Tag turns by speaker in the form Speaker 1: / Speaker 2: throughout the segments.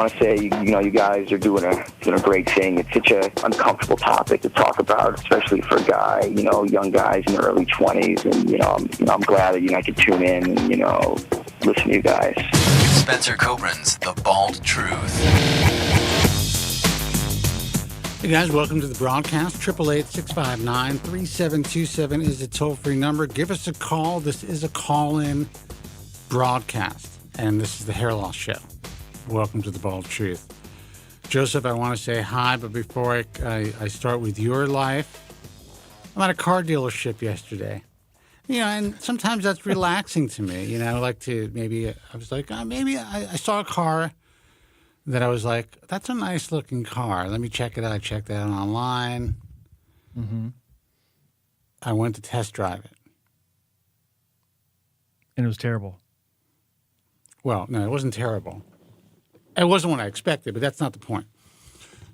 Speaker 1: I want to say, you guys are doing a great thing. It's such an uncomfortable topic to talk about, especially for a guy, young guys in their early 20s. And, I'm glad that, I could tune in and, listen to you guys.
Speaker 2: Spencer Kobren's The Bald Truth.
Speaker 3: Hey guys, welcome to the broadcast. 888-659-3727 is a toll-free number. Give us a call. This is a call-in broadcast, and this is the Hairloss Show. Welcome to the Bald Truth. Joseph, I want to say hi, but before I start with your life, I'm at a car dealership yesterday. And sometimes that's relaxing to me. I saw a car that I was like, that's a nice looking car. Let me check it out. I checked that out online. Mm-hmm. I went to test drive it.
Speaker 4: And it was terrible.
Speaker 3: Well, no, it wasn't terrible. It wasn't what I expected, but that's not the point.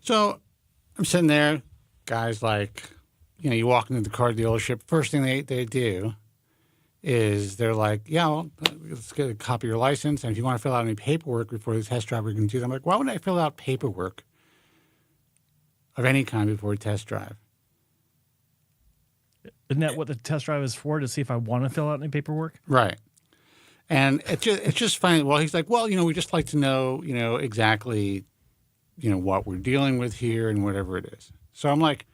Speaker 3: So I'm sitting there. Guys like, you walk into the car dealership. First thing they do is they're like, yeah, well, let's get a copy of your license. And if you want to fill out any paperwork before the test drive, we can do that. I'm like, why would I fill out paperwork of any kind before a test drive?
Speaker 4: Isn't that what the test drive is for, to see if I want to fill out any paperwork?
Speaker 3: Right. And it's just funny. Well, he's like, well, we just like to know, exactly, what we're dealing with here and whatever it is. So I'm like,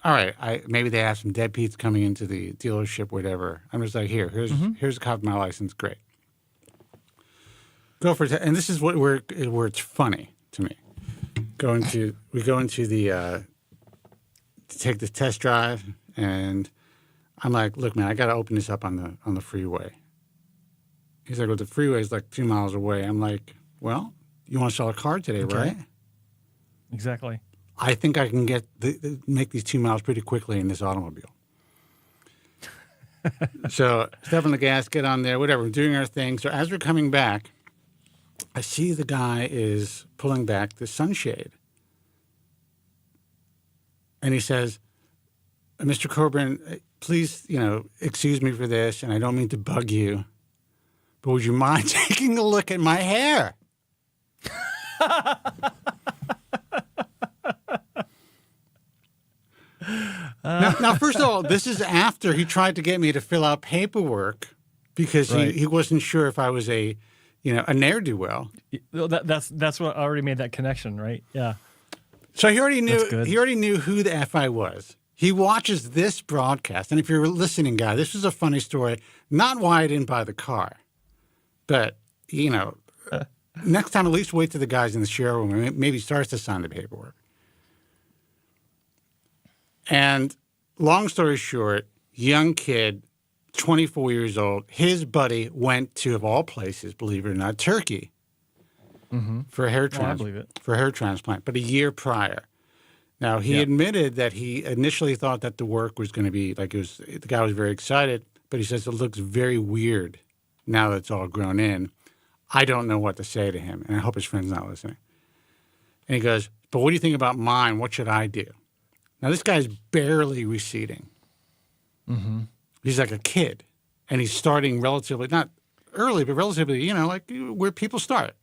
Speaker 3: all right, maybe they have some dead Pete's coming into the dealership, whatever. I'm just like, here's a copy of my license. Great. Go for it. And this is where it's funny to me. We go into the to take the test drive, and I'm like, look, man, I got to open this up on the freeway. He's like, well, the freeway is like 2 miles away. I'm like, well, you want to sell a car today, okay, right?
Speaker 4: Exactly.
Speaker 3: I think I can make these 2 miles pretty quickly in this automobile. So step on the gas, get on there, whatever. We're doing our thing. So as we're coming back, I see the guy is pulling back the sunshade. And he says, Mr. Kobren, please, excuse me for this, and I don't mean to bug you, but would you mind taking a look at my hair? Now, first of all, this is after he tried to get me to fill out paperwork because he wasn't sure if I was a ne'er-do-well.
Speaker 4: That's what already made that connection, right? Yeah.
Speaker 3: So he already knew who the F I was. He watches this broadcast, and if you're listening, guy, this is a funny story. Not why I didn't buy the car, but next time at least wait till the guy's in the showroom and maybe starts to sign the paperwork. And long story short, young kid, 24 years old, his buddy went to, of all places, believe it or not, Turkey for a hair transplant, but a year prior. Now, he admitted that he initially thought that the work was going to be, the guy was very excited, but he says it looks very weird now that it's all grown in. I don't know what to say to him, and I hope his friend's not listening. And he goes, but what do you think about mine? What should I do? Now, this guy's barely receding. Mm-hmm. He's like a kid, and he's starting relatively, not early, but relatively, like where people start.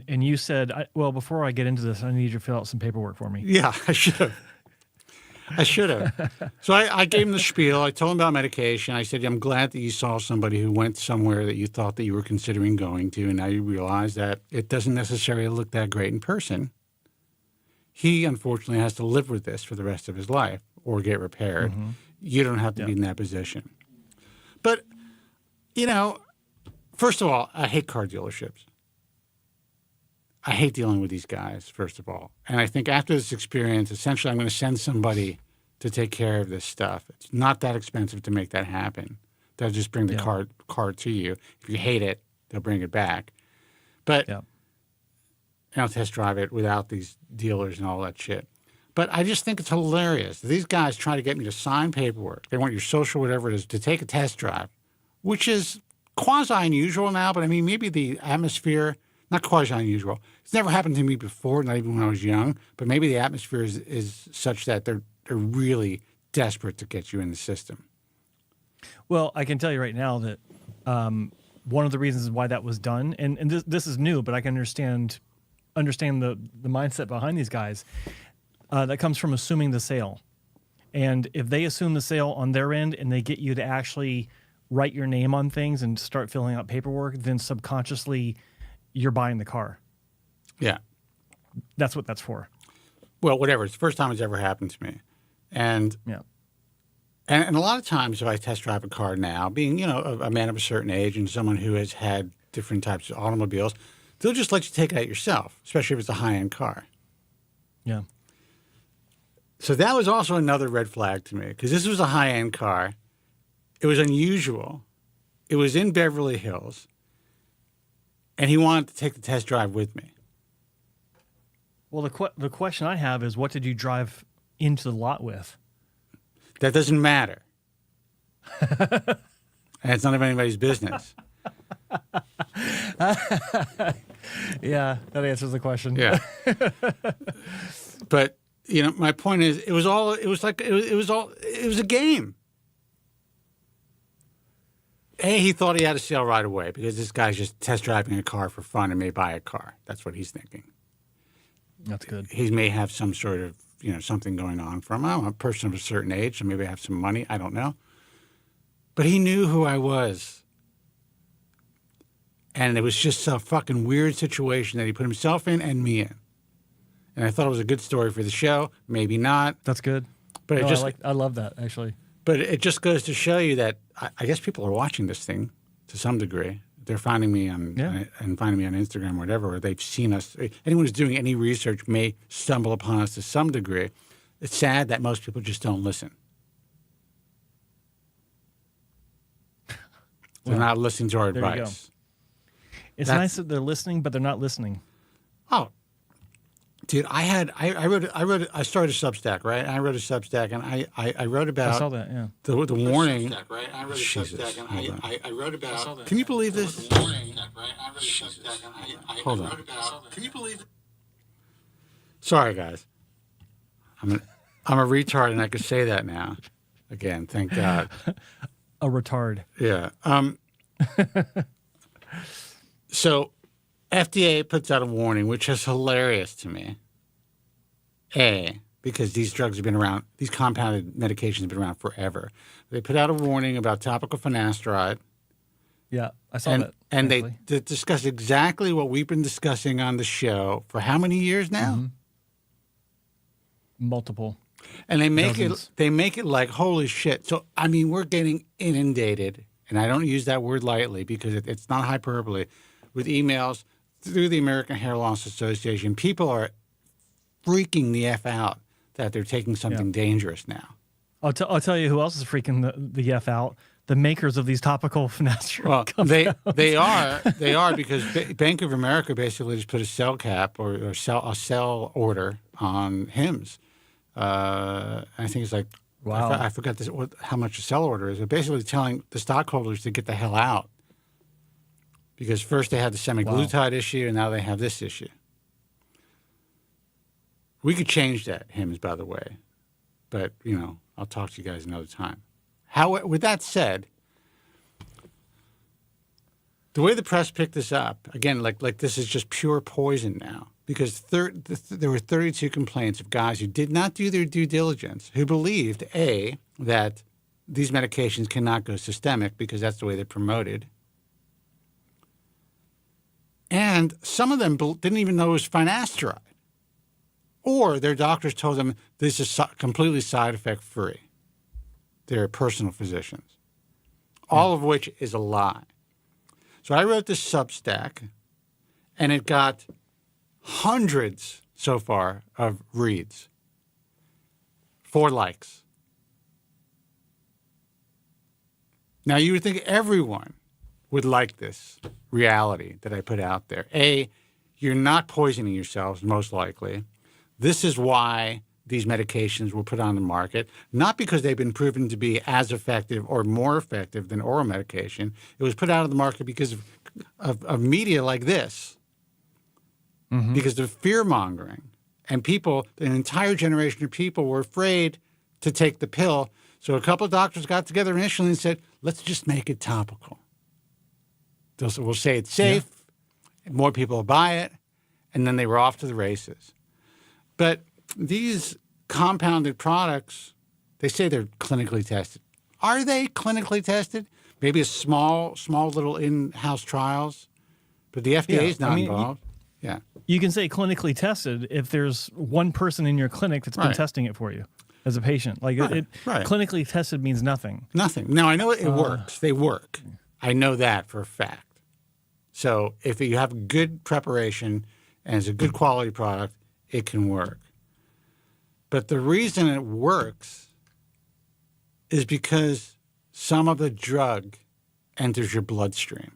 Speaker 4: And you said, before I get into this, I need you to fill out some paperwork for me.
Speaker 3: Yeah, I should have. So I gave him the spiel. I told him about medication. I said, I'm glad that you saw somebody who went somewhere that you thought that you were considering going to, and now you realize that it doesn't necessarily look that great in person. He, unfortunately, has to live with this for the rest of his life or get repaired. Mm-hmm. You don't have to be in that position. But, first of all, I hate car dealerships. I hate dealing with these guys, first of all. And I think after this experience, essentially I'm going to send somebody to take care of this stuff. It's not that expensive to make that happen. They'll just bring the car to you. If you hate it, they'll bring it back. But I'll test drive it without these dealers and all that shit. But I just think it's hilarious. These guys try to get me to sign paperwork. They want your social, whatever it is, to take a test drive, which is quasi-unusual now. But, I mean, maybe the atmosphere, not quasi-unusual. It's never happened to me before, not even when I was young. But maybe the atmosphere is such that they're really desperate to get you in the system.
Speaker 4: Well, I can tell you right now that one of the reasons why that was done, and this is new, but I can understand the mindset behind these guys. That comes from assuming the sale. And if they assume the sale on their end and they get you to actually write your name on things and start filling out paperwork, then subconsciously you're buying the car.
Speaker 3: Yeah.
Speaker 4: That's what that's for.
Speaker 3: Well, whatever. It's the first time it's ever happened to me. And
Speaker 4: Yeah.
Speaker 3: And a lot of times if I test drive a car now, being, you know, a man of a certain age and someone who has had different types of automobiles, they'll just let you take it out yourself, especially if it's a high-end car.
Speaker 4: Yeah.
Speaker 3: So that was also another red flag to me because this was a high-end car. It was unusual. It was in Beverly Hills. And he wanted to take the test drive with me.
Speaker 4: Well, the question I have is, what did you drive into the lot with?
Speaker 3: That doesn't matter. And it's none of anybody's business.
Speaker 4: Yeah, that answers the question.
Speaker 3: Yeah. But, you know, my point is, it was a game. He thought he had a sale right away because this guy's just test driving a car for fun and may buy a car. That's what he's thinking.
Speaker 4: That's good.
Speaker 3: He may have some sort of, you know, something going on from, I'm a person of a certain age, so maybe I have some money. I don't know. But he knew who I was. And it was just a fucking weird situation that he put himself in and me in. And I thought it was a good story for the show. Maybe not.
Speaker 4: That's good.
Speaker 3: But
Speaker 4: No,
Speaker 3: it just,
Speaker 4: I love that, actually.
Speaker 3: But it just goes to show you that I guess people are watching this thing to some degree. They're finding me on finding me on Instagram or whatever, or they've seen us. Anyone who's doing any research may stumble upon us to some degree. It's sad that most people just don't listen. They're not listening to our advice.
Speaker 4: It's nice that they're listening, but they're not listening.
Speaker 3: Oh, dude, I started a Substack, right? I wrote a Substack, and I wrote about.
Speaker 4: I saw that, yeah.
Speaker 3: The warning.
Speaker 1: Substack, right? I wrote a
Speaker 3: Jesus,
Speaker 1: Substack, and I wrote about.
Speaker 3: Can you believe this?
Speaker 1: The warning, right? I wrote a Substack, and I
Speaker 3: Hold on.
Speaker 1: wrote about. Can you believe it?
Speaker 3: Sorry, guys. I'm a retard, and I could say that now. Again, thank God.
Speaker 4: A retard.
Speaker 3: Yeah. So, FDA puts out a warning, which is hilarious to me. Because these drugs have been around, these compounded medications have been around forever. They put out a warning about topical Finasteride.
Speaker 4: Yeah, I saw that.
Speaker 3: And they discuss exactly what we've been discussing on the show for how many years now?
Speaker 4: Mm-hmm. Multiple.
Speaker 3: And they make
Speaker 4: Dozens.
Speaker 3: it like, holy shit. So, I mean, we're getting inundated, and I don't use that word lightly because it's not hyperbole, with emails through the American Hairloss Association. People are freaking the F out that they're taking something dangerous now.
Speaker 4: I'll tell you who else is freaking the F out. The makers of these topical finasteride.
Speaker 3: Well, they are because Bank of America basically just put a sell cap or a sell order on Hims. I think it's like,
Speaker 4: wow.
Speaker 3: I forgot how much a sell order is. But basically telling the stockholders to get the hell out because first they had the semaglutide issue and now they have this issue. We could change that, Hims, by the way. But, you know, I'll talk to you guys another time. With that said, the way the press picked this up, again, like this is just pure poison now, because there were 32 complaints of guys who did not do their due diligence, who believed, A, that these medications cannot go systemic because that's the way they're promoted. And some of them didn't even know it was finasteride. Or their doctors told them this is completely side effect free. They're personal physicians. All of which is a lie. So I wrote this Substack, and it got hundreds so far of reads. 4 likes. Now you would think everyone would like this reality that I put out there. A, you're not poisoning yourselves, most likely. This is why these medications were put on the market, not because they've been proven to be as effective or more effective than oral medication. It was put out of the market because of media like this, because of fear-mongering. And people, an entire generation of people were afraid to take the pill. So a couple of doctors got together initially and said, let's just make it topical. We'll say it's safe, more people will buy it, and then they were off to the races. But these compounded products, they say they're clinically tested. Are they clinically tested? Maybe a small little in-house trials, but the FDA is not involved.
Speaker 4: You can say clinically tested if there's one person in your clinic that's been testing it for you as a patient. Like clinically tested means nothing.
Speaker 3: Nothing. Now, I know it works. They work. I know that for a fact. So if you have good preparation and it's a good quality product, it can work. But the reason it works is because some of the drug enters your bloodstream,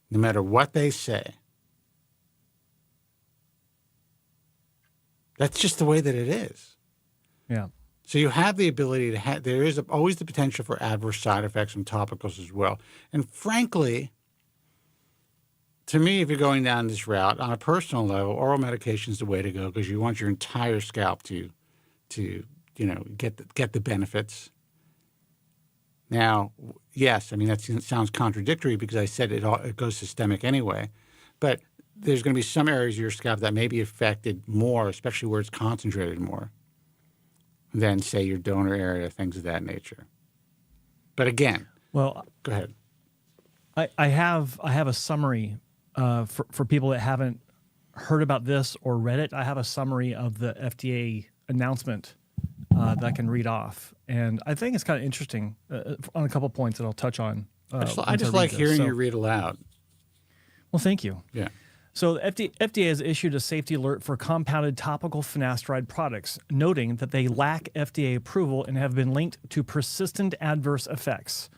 Speaker 3: no matter what they say. That's just the way that it is.
Speaker 4: Yeah.
Speaker 3: So you have the ability to have, there is always the potential for adverse side effects from topicals as well. And frankly, to me, if you're going down this route, on a personal level, oral medication is the way to go because you want your entire scalp to get the benefits. Now, yes, I mean, that sounds contradictory because I said it goes systemic anyway. But there's going to be some areas of your scalp that may be affected more, especially where it's concentrated more, than, say, your donor area, things of that nature. But again,
Speaker 4: well,
Speaker 3: go ahead.
Speaker 4: I have a summary for people that haven't heard about this or read it. I have a summary of the FDA announcement that I can read off, and I think it's kind of interesting on a couple points that I'll touch on.
Speaker 3: I just like hearing you read aloud.
Speaker 4: Well, thank you.
Speaker 3: Yeah.
Speaker 4: So the FDA has issued a safety alert for compounded topical finasteride products, noting that they lack FDA approval and have been linked to persistent adverse effects.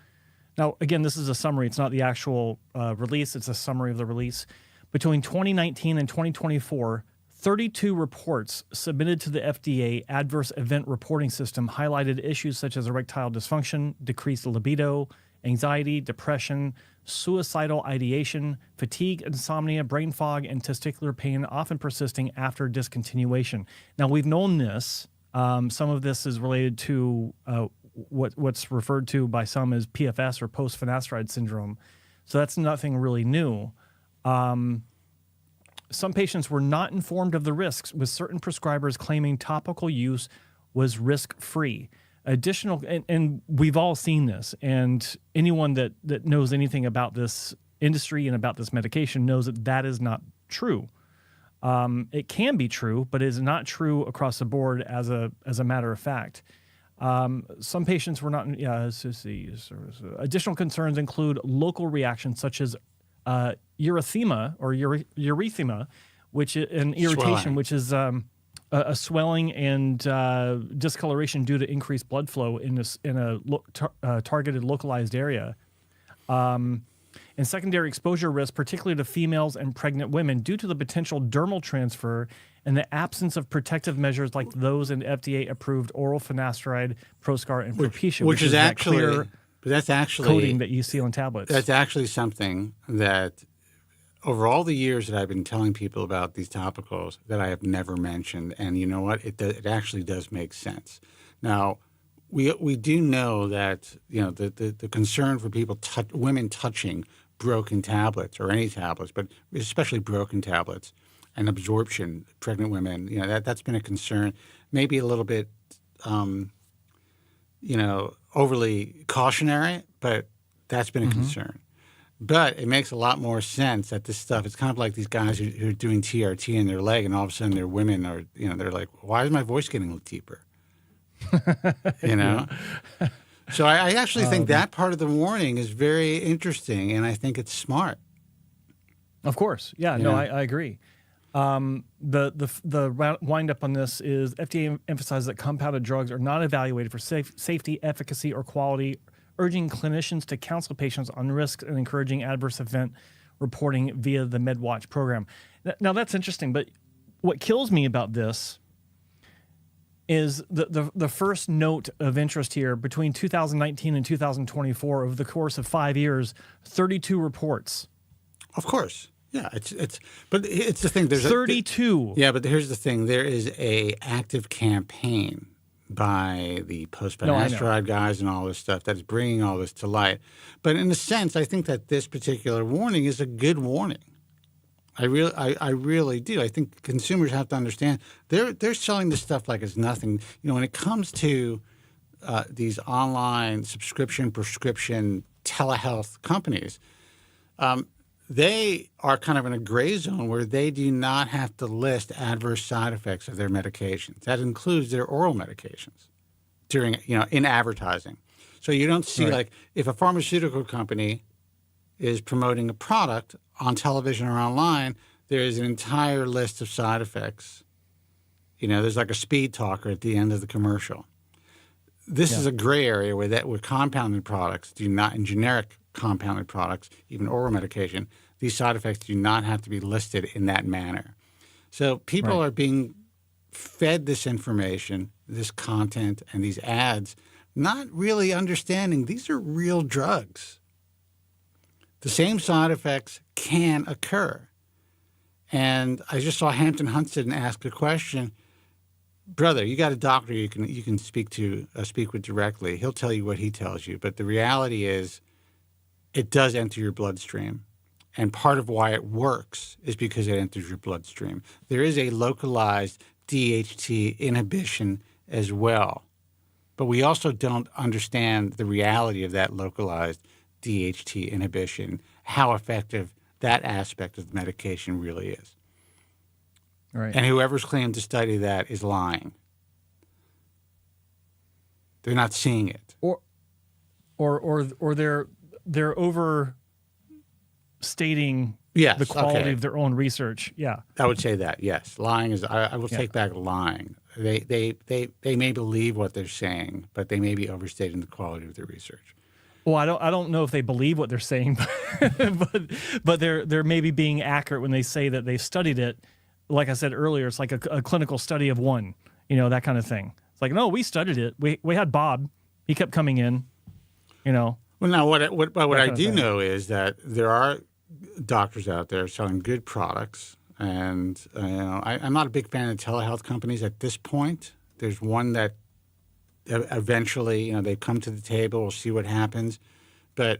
Speaker 4: Now, again, this is a summary. It's not the actual release. It's a summary of the release. Between 2019 and 2024, 32 reports submitted to the FDA adverse event reporting system highlighted issues such as erectile dysfunction, decreased libido, anxiety, depression, suicidal ideation, fatigue, insomnia, brain fog, and testicular pain, often persisting after discontinuation. Now, we've known this. Some of this is related to what's referred to by some as PFS or post-finasteride syndrome. So that's nothing really new. Some patients were not informed of the risks, with certain prescribers claiming topical use was risk-free. Additional, and we've all seen this, and anyone that knows anything about this industry and about this medication knows that that is not true. It can be true, but it is not true across the board as a matter of fact. Some patients were not. Additional concerns include local reactions such as erythema or erythema, which an irritation, which is a swelling and discoloration due to increased blood flow in a targeted localized area. And secondary exposure risk, particularly to females and pregnant women, due to the potential dermal transfer and the absence of protective measures like those in FDA-approved oral finasteride, Proscar, and Propecia,
Speaker 3: which is actually,
Speaker 4: that clear
Speaker 3: that's actually
Speaker 4: coating that you see on tablets.
Speaker 3: That's actually something that, over all the years that I've been telling people about these topicals, that I have never mentioned. And you know what? It actually does make sense. Now, we do know that the concern for people, women touching broken tablets or any tablets, but especially broken tablets and absorption, pregnant women, that's been a concern. Maybe a little bit, overly cautionary, but that's been a concern. But it makes a lot more sense that this stuff, it's kind of like these guys who are doing TRT in their leg, and all of a sudden their women are, they're like, why is my voice getting deeper? So I actually think that part of the warning is very interesting, and I think it's smart.
Speaker 4: Of course. Yeah, no, I agree. The wind up on this is FDA emphasizes that compounded drugs are not evaluated for safety, efficacy, or quality, urging clinicians to counsel patients on risks and encouraging adverse event reporting via the MedWatch program. Now, that's interesting, but what kills me about this is the first note of interest here. Between 2019 and 2024, over the course of 5 years, 32 reports.
Speaker 3: Of course. Yeah, but it's the thing. There's
Speaker 4: 32.
Speaker 3: Yeah, but here's the thing. There is a active campaign by the
Speaker 4: No, I know.
Speaker 3: post-Finasteride guys and all this stuff that is bringing all this to light. But in a sense, I think that this particular warning is a good warning. I really do. I think consumers have to understand they're selling this stuff like it's nothing. You know, when it comes to these online subscription, prescription, telehealth companies, they are kind of in a gray zone where they do not have to list adverse side effects of their medications. That includes their oral medications during, in advertising. So you don't see like if a pharmaceutical company is promoting a product on television or online, there is an entire list of side effects. There's like a speed talker at the end of the commercial. This is a gray area where compounded products do not, and generic compounded products, even oral medication, these side effects do not have to be listed in that manner. So people are being fed this information, this content, and these ads, not really understanding these are real drugs. The same side effects can occur. And I just saw Hampton Hunston ask a question. Brother, you got a doctor you can speak with directly. He'll tell you what he tells you. But the reality is it does enter your bloodstream. And part of why it works is because it enters your bloodstream. There is a localized DHT inhibition as well. But we also don't understand the reality of that localized DHT inhibition, how effective that aspect of the medication really is.
Speaker 4: Right.
Speaker 3: And whoever's claimed to study that is lying. They're not seeing it.
Speaker 4: Or they're overstating
Speaker 3: Yes,
Speaker 4: the quality
Speaker 3: okay.
Speaker 4: of their own research. Yeah.
Speaker 3: I would say that, yes. Lying is, I will take back lying. They may believe what they're saying, but they may be overstating the quality of their research.
Speaker 4: Well, I don't know if they believe what they're saying, but they're maybe being accurate when they say that they've studied it. Like I said earlier, it's like a clinical study of one, that kind of thing. It's like, no, we studied it. We had Bob. He kept coming in,
Speaker 3: Well, now what I do know is that there are doctors out there selling good products, and I'm not a big fan of telehealth companies at this point. There's one that eventually, they come to the table. We'll see what happens, but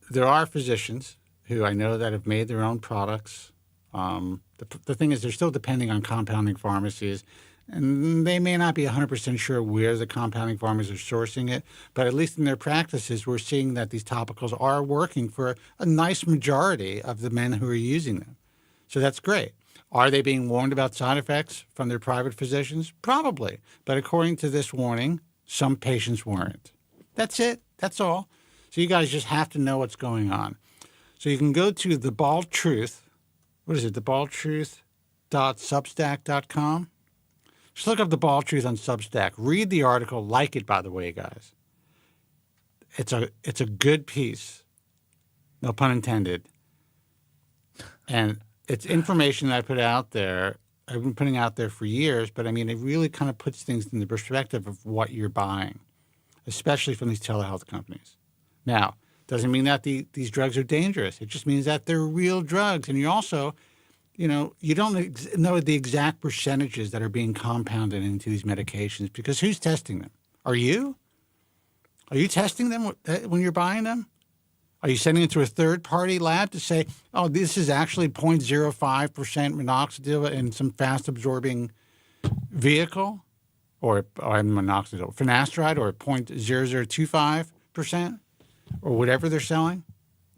Speaker 3: there are physicians who I know that have made their own products. The thing is, they're still depending on compounding pharmacies, and they may not be 100% sure where the compounding pharmacies are sourcing it, but at least in their practices, we're seeing that these topicals are working for a nice majority of the men who are using them. So that's great. Are they being warned about side effects from their private physicians? Probably. But according to this warning, some patients weren't. That's it. That's all. So you guys just have to know what's going on. So you can go to The Bald Truth. What is it? thebaldtruth.substack.com. Just look up The Bald Truth on Substack. Read the article. Like it, by the way, guys. It's a good piece. No pun intended. And it's information that I put out there. I've been putting out there for years, but I mean, it really kind of puts things in the perspective of what you're buying, especially from these telehealth companies. Now, doesn't mean that these drugs are dangerous. It just means that they're real drugs. And you also, you don't know the exact percentages that are being compounded into these medications because who's testing them? Are you? Are you testing them when you're buying them? Are you sending it to a third-party lab to say, oh, this is actually 0.05% minoxidil in some fast-absorbing vehicle? Or minoxidil, finasteride, or 0.0025%? Or whatever they're selling?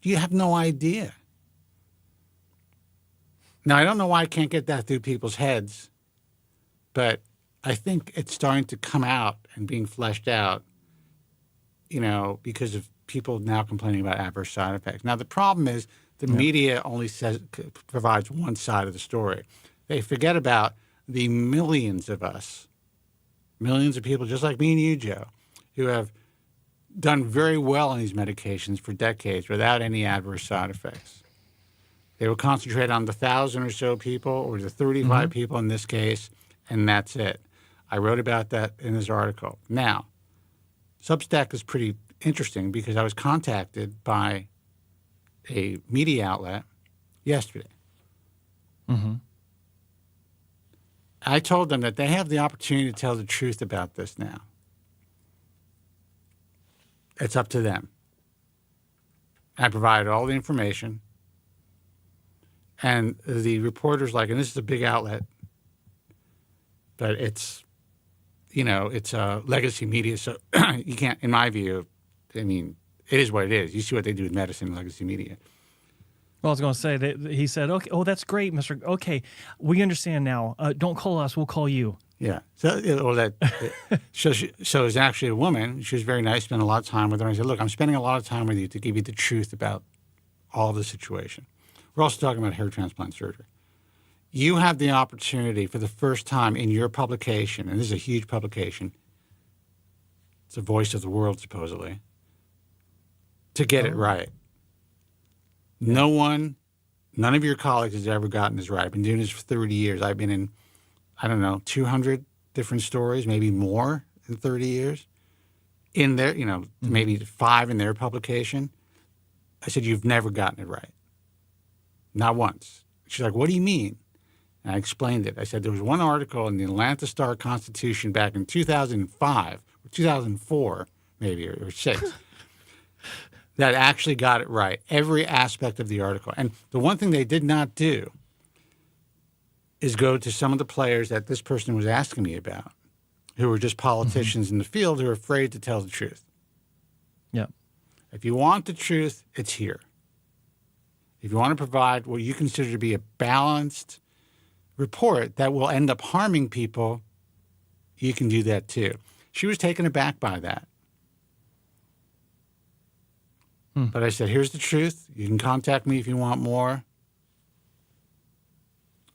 Speaker 3: You have no idea. Now, I don't know why I can't get that through people's heads, but I think it's starting to come out and being fleshed out, because of people now complaining about adverse side effects. Now, the problem is the media only provides one side of the story. They forget about the millions of us, millions of people just like me and you, Joe, who have done very well on these medications for decades without any adverse side effects. They will concentrate on the 1,000 or so people or the 35 people in this case, and that's it. I wrote about that in this article. Now, Substack is pretty interesting because I was contacted by a media outlet yesterday I told them that they have the opportunity to tell the truth about this now. It's up to them. I provided all the information. And the reporter's like, and this is a big outlet, but it's, it's legacy media. So you can't, in my view, I mean, it is what it is. You see what they do with medicine and legacy media.
Speaker 4: Well, I was going to say, he said, okay, oh, that's great, Mr. Okay, we understand now. Don't call us, we'll call you.
Speaker 3: Yeah. So it's actually a woman. She was very nice, spent a lot of time with her. I said, look, I'm spending a lot of time with you to give you the truth about all the situation. We're also talking about hair transplant surgery. You have the opportunity for the first time in your publication, and this is a huge publication. It's the voice of the world, supposedly, to get it right. None of your colleagues has ever gotten this right. I've been doing this for 30 years. I've been in, 200 different stories, maybe more in 30 years. In their, maybe 5 in their publication. I said, you've never gotten it right. Not once. She's like, what do you mean? And I explained it. I said, there was one article in the Atlanta Star-Constitution back in 2005, or 2004, maybe, or 6. That actually got it right, every aspect of the article. And the one thing they did not do is go to some of the players that this person was asking me about, who were just politicians in the field who are afraid to tell the truth.
Speaker 4: Yeah.
Speaker 3: If you want the truth, it's here. If you want to provide what you consider to be a balanced report that will end up harming people, you can do that too. She was taken aback by that. But I said, here's the truth. You can contact me if you want more.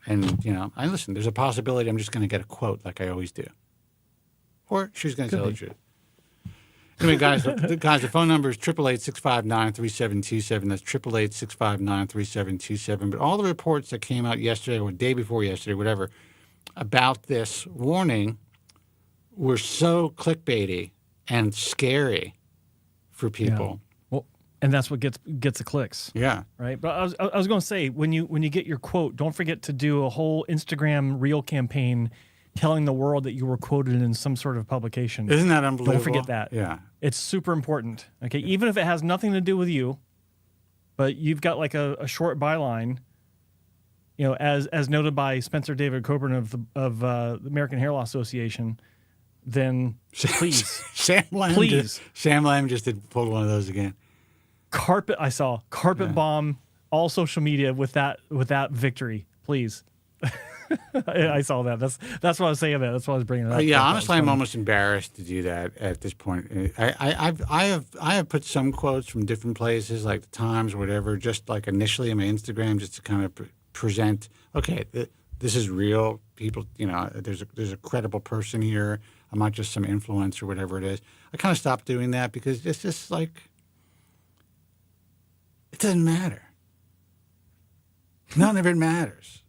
Speaker 3: And, I listen, there's a possibility I'm just going to get a quote like I always do. Or she's going to tell the truth. Anyway, guys, the phone number is 888-659-3727. That's 888-659-3727. But all the reports that came out yesterday or the day before yesterday, whatever, about this warning were so clickbaity and scary for people.
Speaker 4: Yeah. And that's what gets the clicks.
Speaker 3: Yeah.
Speaker 4: Right. But I was going to say, when you get your quote, don't forget to do a whole Instagram reel campaign telling the world that you were quoted in some sort of publication.
Speaker 3: Isn't that unbelievable?
Speaker 4: Don't forget that.
Speaker 3: Yeah.
Speaker 4: It's super important. Okay. Yeah. Even if it has nothing to do with you, but you've got like a short byline, as noted by Spencer David Kobren of the American Hairloss Association, then please.
Speaker 3: Sam Lamb just did pull one of those again.
Speaker 4: Carpet bomb all social media with that victory, please. I saw that. That's what I was saying. That's why I was bringing it up.
Speaker 3: Yeah, honestly, I'm almost embarrassed to do that at this point. I have put some quotes from different places, like the Times or whatever, just like initially on my Instagram, just to kind of present. Okay, this is real. People, there's a credible person here. I'm not just some influencer or whatever it is. I kind of stopped doing that because it's just like. It doesn't matter. None of it matters.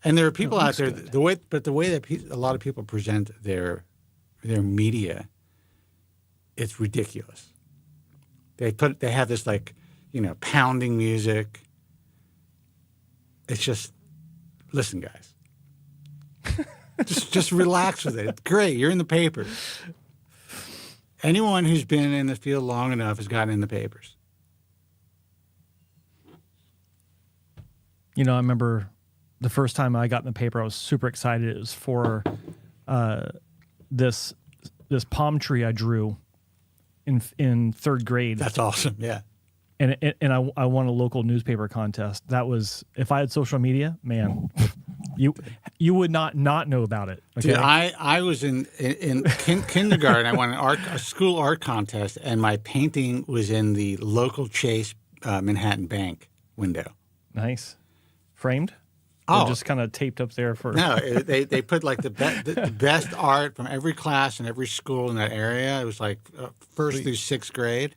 Speaker 3: And there are people out there. The way that a lot of people present their media, it's ridiculous. They have this pounding music. It's just, listen, guys. just relax with it. It's great. You're in the papers. Anyone who's been in the field long enough has gotten in the papers.
Speaker 4: I remember the first time I got in the paper, I was super excited. It was for this palm tree I drew in 3rd grade.
Speaker 3: That's awesome, yeah.
Speaker 4: And I won a local newspaper contest. That was, if I had social media, man, you would not know about it. Okay?
Speaker 3: Dude, I was in kindergarten. I won a school art contest, and my painting was in the local Chase Manhattan Bank window.
Speaker 4: Nice. Framed?
Speaker 3: Oh,
Speaker 4: or just kind of taped up there for.
Speaker 3: No, they put like the best art from every class and every school in that area. It was like 1st through 6th grade,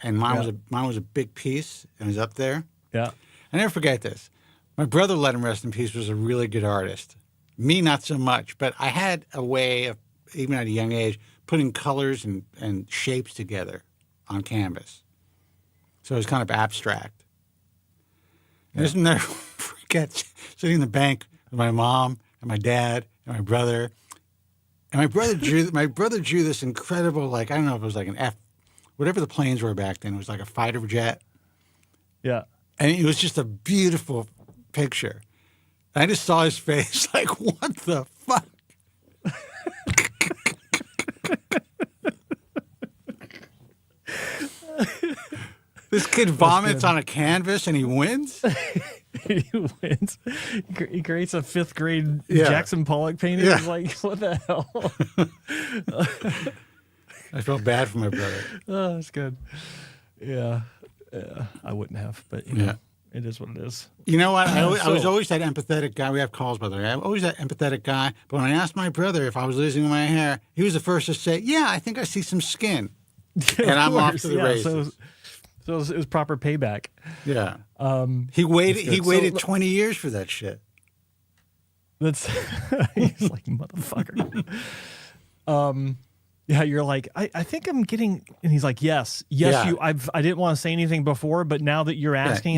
Speaker 3: and mine was a big piece and it was up there.
Speaker 4: Yeah,
Speaker 3: I never forget this. My brother, let him rest in peace, was a really good artist. Me, not so much, but I had a way of, even at a young age, putting colors and shapes together on canvas. So it was kind of abstract. And I just never forget sitting in the bank with my mom and my dad and my brother. And my brother drew this incredible, like, I don't know if it was like an whatever the planes were back then. It was like a fighter jet.
Speaker 4: Yeah.
Speaker 3: And it was just a beautiful picture. And I just saw his face like, what the fuck? This kid vomits on a canvas and he wins?
Speaker 4: He wins. He creates a 5th grade Jackson Pollock painting.
Speaker 3: Yeah.
Speaker 4: He's like, what the hell?
Speaker 3: I felt bad for my brother.
Speaker 4: Oh, that's good. Yeah. I wouldn't have, but you know, it is what it is.
Speaker 3: You know what? I was always that empathetic guy. We have calls, by the way. I'm always that empathetic guy. But when I asked my brother if I was losing my hair, he was the first to say, yeah, I think I see some skin. And I'm off to the races.
Speaker 4: So it was proper payback.
Speaker 3: Yeah. He waited
Speaker 4: So,
Speaker 3: 20 years for that shit.
Speaker 4: That's he's like, motherfucker. Yeah, you're like, I think I'm getting, and he's like, yes,
Speaker 3: Yeah.
Speaker 4: I didn't want to say anything before, but now that you're asking,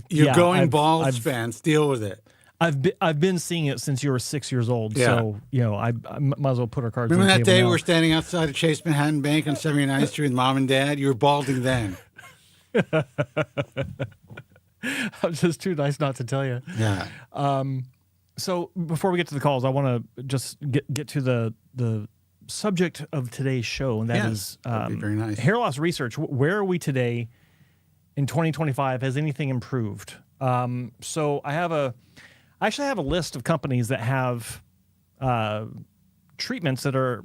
Speaker 3: You're going bald, Spence. Deal with it.
Speaker 4: I've been seeing it since you were 6 years old, so you know I might as well put our cards.
Speaker 3: Remember
Speaker 4: on
Speaker 3: that
Speaker 4: the table
Speaker 3: day
Speaker 4: now.
Speaker 3: we were standing outside of Chase Manhattan Bank on 79th Street with Mom and Dad? You were balding then.
Speaker 4: I'm just too nice not to tell you.
Speaker 3: Yeah.
Speaker 4: So before we get to the calls, I want to just get to the subject of today's show, and that is
Speaker 3: that'd be very nice.
Speaker 4: hair loss research. Where are we today in 2025? Has anything improved? So I actually have a list of companies that have treatments that are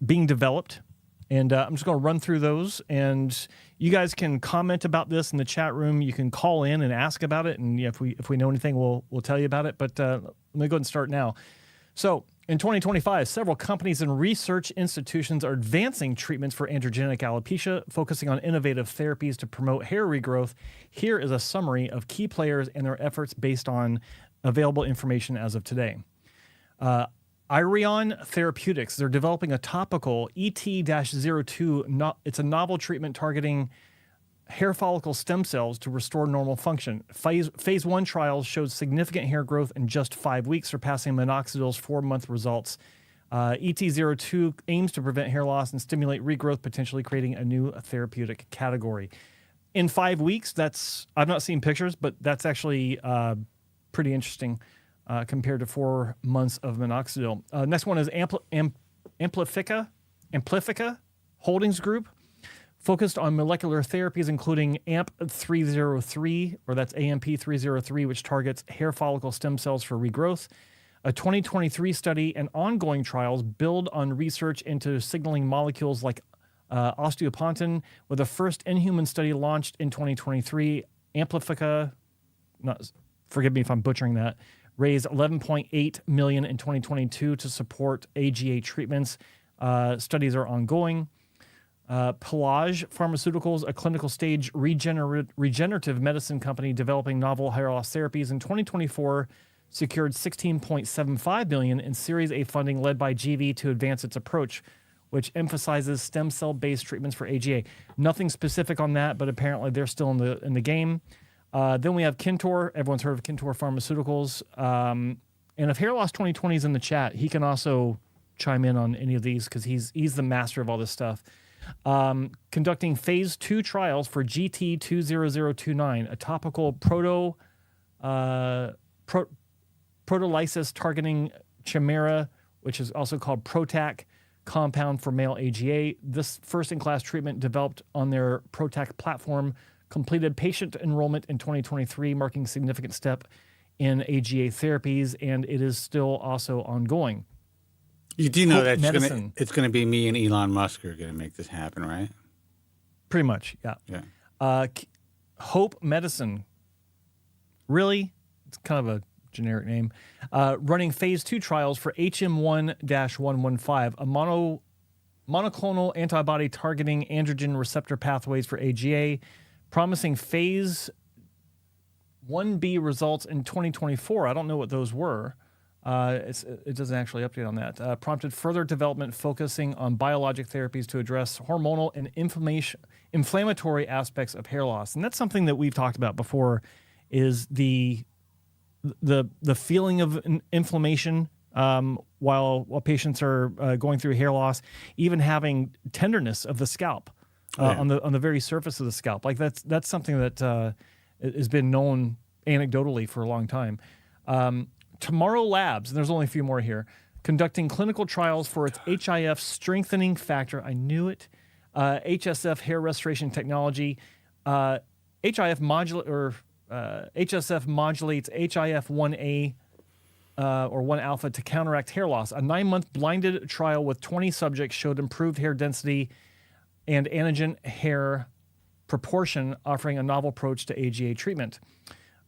Speaker 4: being developed, and I'm just going to run through those, and you guys can comment about this in the chat room. You can call in and ask about it, and if we know anything, we'll tell you about it. But let me go ahead and start now. So in 2025, several companies and research institutions are advancing treatments for androgenic alopecia, focusing on innovative therapies to promote hair regrowth. Here is a summary of key players and their efforts based on available information as of today. Irion Therapeutics, they're developing a topical ET-02. It's a novel treatment targeting hair follicle stem cells to restore normal function. Phase 1 trials showed significant hair growth in just 5 weeks, surpassing minoxidil's 4-month results. ET-02 aims to prevent hair loss and stimulate regrowth, potentially creating a new therapeutic category. In 5 weeks, I've not seen pictures, but that's actually pretty interesting compared to 4 months of minoxidil. Next one is Amplifica Holdings Group, focused on molecular therapies, including AMP303, or that's AMP303, which targets hair follicle stem cells for regrowth. A 2023 study and ongoing trials build on research into signaling molecules like osteopontin, with the first in-human study launched in 2023. Amplifica, forgive me if I'm butchering that, raised $11.8 million in 2022 to support AGA treatments. Studies are ongoing. Pelage Pharmaceuticals, a clinical stage regenerative medicine company developing novel hair loss therapies, in 2024 secured $16.75 billion in Series A funding led by GV to advance its approach, which emphasizes stem cell-based treatments for AGA. Nothing specific on that, but apparently they're still in the game. Then we have Kintor. Everyone's heard of Kintor Pharmaceuticals. And if Hair Loss 2020 is in the chat, he can also chime in on any of these because he's the master of all this stuff. Conducting phase 2 trials for GT20029, a topical proteolysis targeting chimera, which is also called Protac compound for male AGA. This first-in-class treatment developed on their Protac platform completed patient enrollment in 2023, marking a significant step in AGA therapies, and it is still also ongoing.
Speaker 3: You do know
Speaker 4: Hope
Speaker 3: that it's going to be me and Elon Musk who are going to make this happen, right?
Speaker 4: Pretty much, yeah.
Speaker 3: Yeah.
Speaker 4: Hope Medicine. Really? It's kind of a generic name. Running phase 2 trials for HM1-115, a monoclonal antibody targeting androgen receptor pathways for AGA, promising phase 1B results in 2024. I don't know what those were. It doesn't actually update on that. Prompted further development focusing on biologic therapies to address hormonal and inflammatory aspects of hair loss. And that's something that we've talked about before, is the the feeling of inflammation while patients are going through hair loss, even having tenderness of the scalp on the very surface of the scalp. Like that's something that has been known anecdotally for a long time. Tomorrow Labs, and there's only a few more here, conducting clinical trials for its HIF strengthening factor. I knew it. HSF hair restoration technology. HSF modulates HIF-1A or 1-alpha to counteract hair loss. A 9-month blinded trial with 20 subjects showed improved hair density and anagen hair proportion, offering a novel approach to AGA treatment.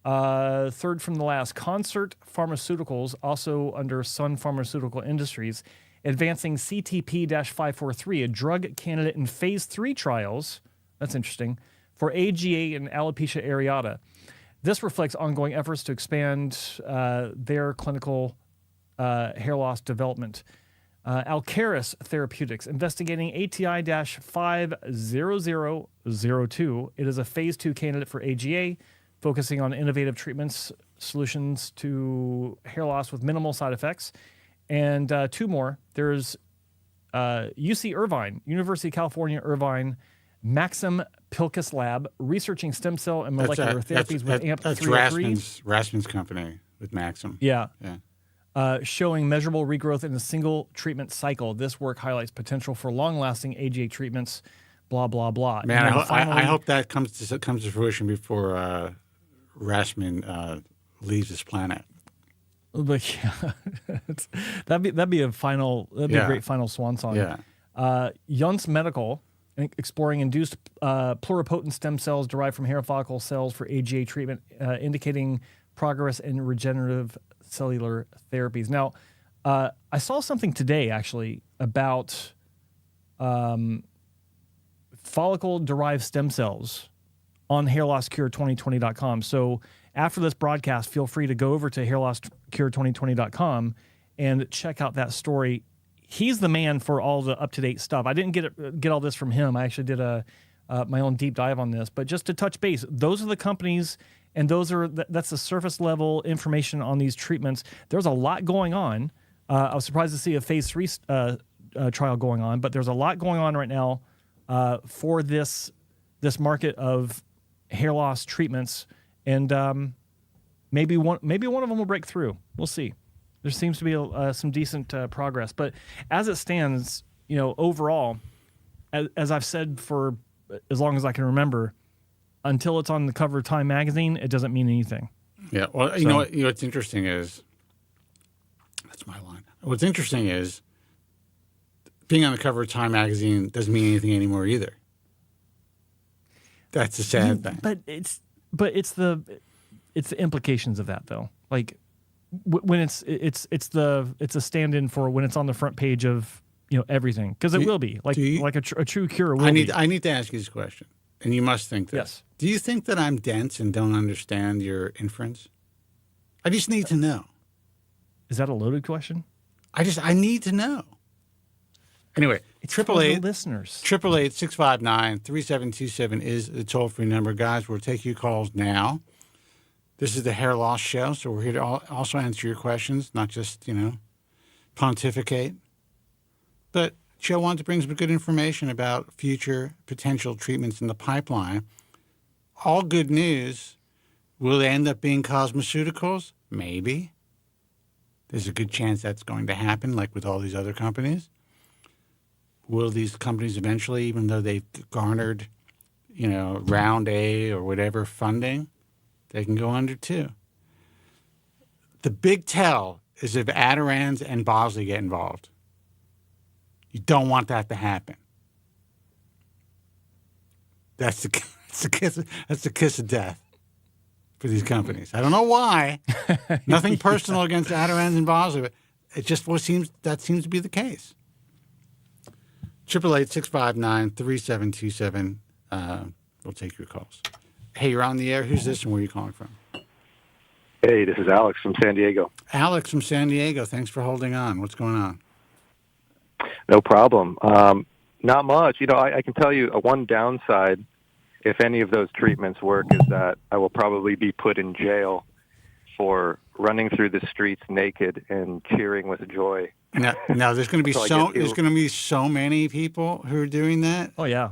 Speaker 4: Third from the last, Concert Pharmaceuticals, also under Sun Pharmaceutical Industries, advancing CTP-543, a drug candidate in phase 3 trials. That's interesting. For AGA and alopecia areata. This reflects ongoing efforts to expand their clinical hair loss development. Alcaris Therapeutics, investigating ATI-50002. It is a phase 2 candidate for AGA, focusing on innovative treatments, solutions to hair loss with minimal side effects. And two more. There's UC Irvine, University of California, Irvine, Maxim Pilkus Lab, researching stem cell and molecular therapies with AMP-303.
Speaker 3: That's Rasmus's company with Maxim.
Speaker 4: Yeah. Showing measurable regrowth in a single treatment cycle. This work highlights potential for long-lasting AGA treatments, blah, blah, blah.
Speaker 3: Man, I hope that comes to fruition before Rasmus leaves this planet.
Speaker 4: But yeah, that'd be a great final swan song.
Speaker 3: Yeah.
Speaker 4: Yuns Medical, exploring induced pluripotent stem cells derived from hair follicle cells for AGA treatment, indicating progress in regenerative cellular therapies. Now, I saw something today actually about follicle-derived stem cells on hairlosscure2020.com. So after this broadcast, feel free to go over to hairlosscure2020.com and check out that story. He's the man for all the up-to-date stuff. I didn't get all this from him. I actually did my own deep dive on this. But just to touch base, those are the companies, and that's the surface level information on these treatments. There's a lot going on. I was surprised to see a phase 3 trial going on, but there's a lot going on right now for this market of hair loss treatments, and maybe one of them will break through. We'll see. There seems to be some decent progress, but as it stands, overall, as I've said for as long as I can remember, until it's on the cover of Time magazine, it doesn't mean anything.
Speaker 3: Yeah. Well, you know what's interesting is that's my line. What's interesting is being on the cover of Time magazine doesn't mean anything anymore either. That's the sad thing.
Speaker 4: But it's the implications of that though. Like when it's a stand-in for when it's on the front page of everything, because it will be like a true cure. I
Speaker 3: need to ask you this question, and you must think this.
Speaker 4: Yes.
Speaker 3: Do you think that I'm dense and don't understand your inference? I just need to know.
Speaker 4: Is that a loaded question?
Speaker 3: I need to know. Anyway,
Speaker 4: it's 888 listeners.
Speaker 3: 888-659-3727 is the toll-free number. Guys, we'll take your calls now. This is the Hair Loss Show, so we're here to also answer your questions, not just, pontificate. But Joe wanted to bring some good information about future potential treatments in the pipeline. All good news. Will they end up being cosmeceuticals? Maybe. There's a good chance that's going to happen, like with all these other companies. Will these companies eventually, even though they've garnered, round A or whatever funding, they can go under too? The big tell is if Adirond's and Bosley get involved. You don't want that to happen. That's the kiss of death for these companies. I don't know why. Nothing personal against Adirond's and Bosley, but it just seems to be the case. 888-659-3727. We'll take your calls. Hey, you're on the air. Who's this and where are you calling from?
Speaker 5: Hey, this is Alex from San Diego.
Speaker 3: Alex from San Diego. Thanks for holding on. What's going on?
Speaker 5: No problem. Not much. I can tell you one downside, if any of those treatments work, is that I will probably be put in jail for running through the streets naked and cheering with joy.
Speaker 3: Now there's going to be there's going to be so many people who are doing that.
Speaker 4: Oh yeah,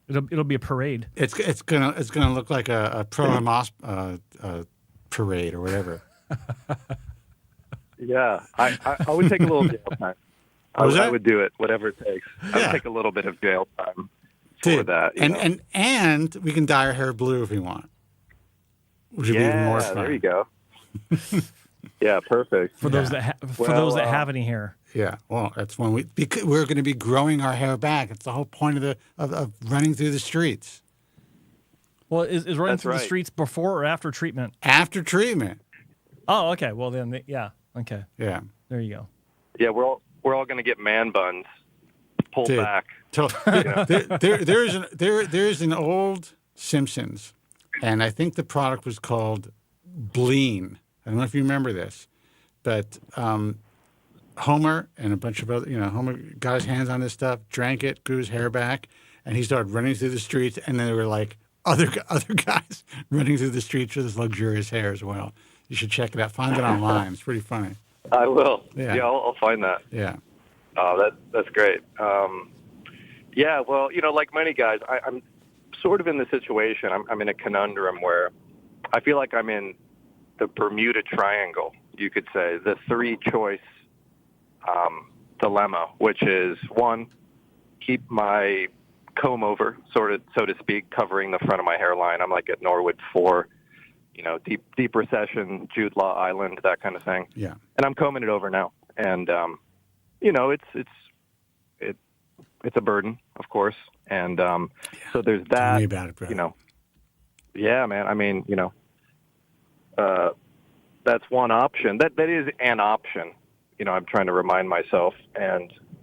Speaker 4: it'll be a parade.
Speaker 3: It's gonna look like a pro Hamas parade or whatever.
Speaker 5: Yeah, I would take a little jail time. I would do it, whatever it takes. I would take a little bit of jail time for that.
Speaker 3: And we can dye our hair blue if we want, which would be even more fun.
Speaker 5: There you go. Yeah, perfect.
Speaker 4: For those that have any hair.
Speaker 3: Yeah, well, that's when we're going to be growing our hair back. It's the whole point of running through the streets.
Speaker 4: Well, is running through the streets before or after treatment?
Speaker 3: After treatment.
Speaker 4: Oh, okay. Well, then, yeah. Okay.
Speaker 3: Yeah.
Speaker 4: There you go.
Speaker 5: Yeah, we're all going to get man buns pulled back.
Speaker 3: There's an old Simpsons, and I think the product was called Bleen. I don't know if you remember this, but Homer and a bunch of other, Homer got his hands on this stuff, drank it, grew his hair back, and he started running through the streets. And then there were like other guys running through the streets with his luxurious hair as well. You should check it out. Find it online. It's pretty funny.
Speaker 5: I will.
Speaker 3: Yeah,
Speaker 5: I'll find that.
Speaker 3: Yeah.
Speaker 5: Oh, that's great. Yeah, well, like many guys, I'm sort of in the situation. I'm in a conundrum where I feel like I'm in the Bermuda Triangle, you could say, the three-choice dilemma, which is, one, keep my comb over, so to speak, covering the front of my hairline. I'm like at Norwood 4, deep recession, Jude Law Island, that kind of thing.
Speaker 3: Yeah.
Speaker 5: And I'm combing it over now. And, it's a burden, of course. And so there's that.
Speaker 3: Tell me about it, bro.
Speaker 5: Yeah, man. I mean, that's one option. That is an option. I'm trying to remind myself.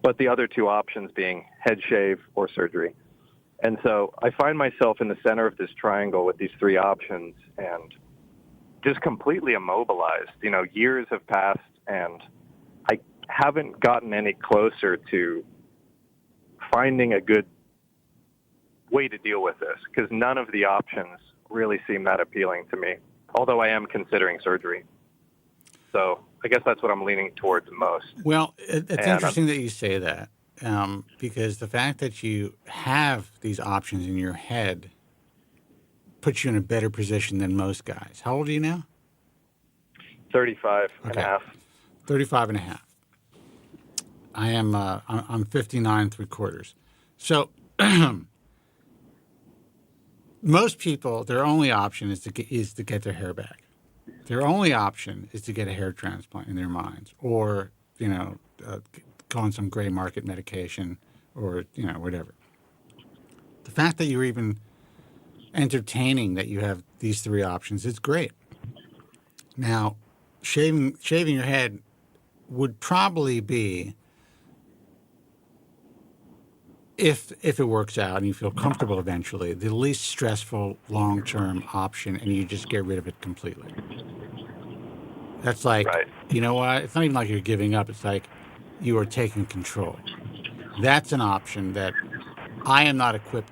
Speaker 5: But the other two options being head shave or surgery. And so I find myself in the center of this triangle with these three options and just completely immobilized. Years have passed and I haven't gotten any closer to finding a good way to deal with this because none of the options really seem that appealing to me, although I am considering surgery. So I guess that's what I'm leaning towards most.
Speaker 3: Well, it's interesting that you say that because the fact that you have these options in your head puts you in a better position than most guys. How old are you now?
Speaker 5: 35 and a half.
Speaker 3: 35 and a half. I am, I'm 59 3/4. So most people, their only option is to get their hair back. Their only option is to get a hair transplant in their minds or, go on some gray market medication or, whatever. The fact that you're even entertaining that you have these three options is great. Now, shaving your head would probably be, if it works out and you feel comfortable eventually, the least stressful long-term option, and you just get rid of it completely. That's like,
Speaker 5: right.
Speaker 3: You know what? It's not even like you're giving up. It's like you are taking control. That's an option that I am not equipped,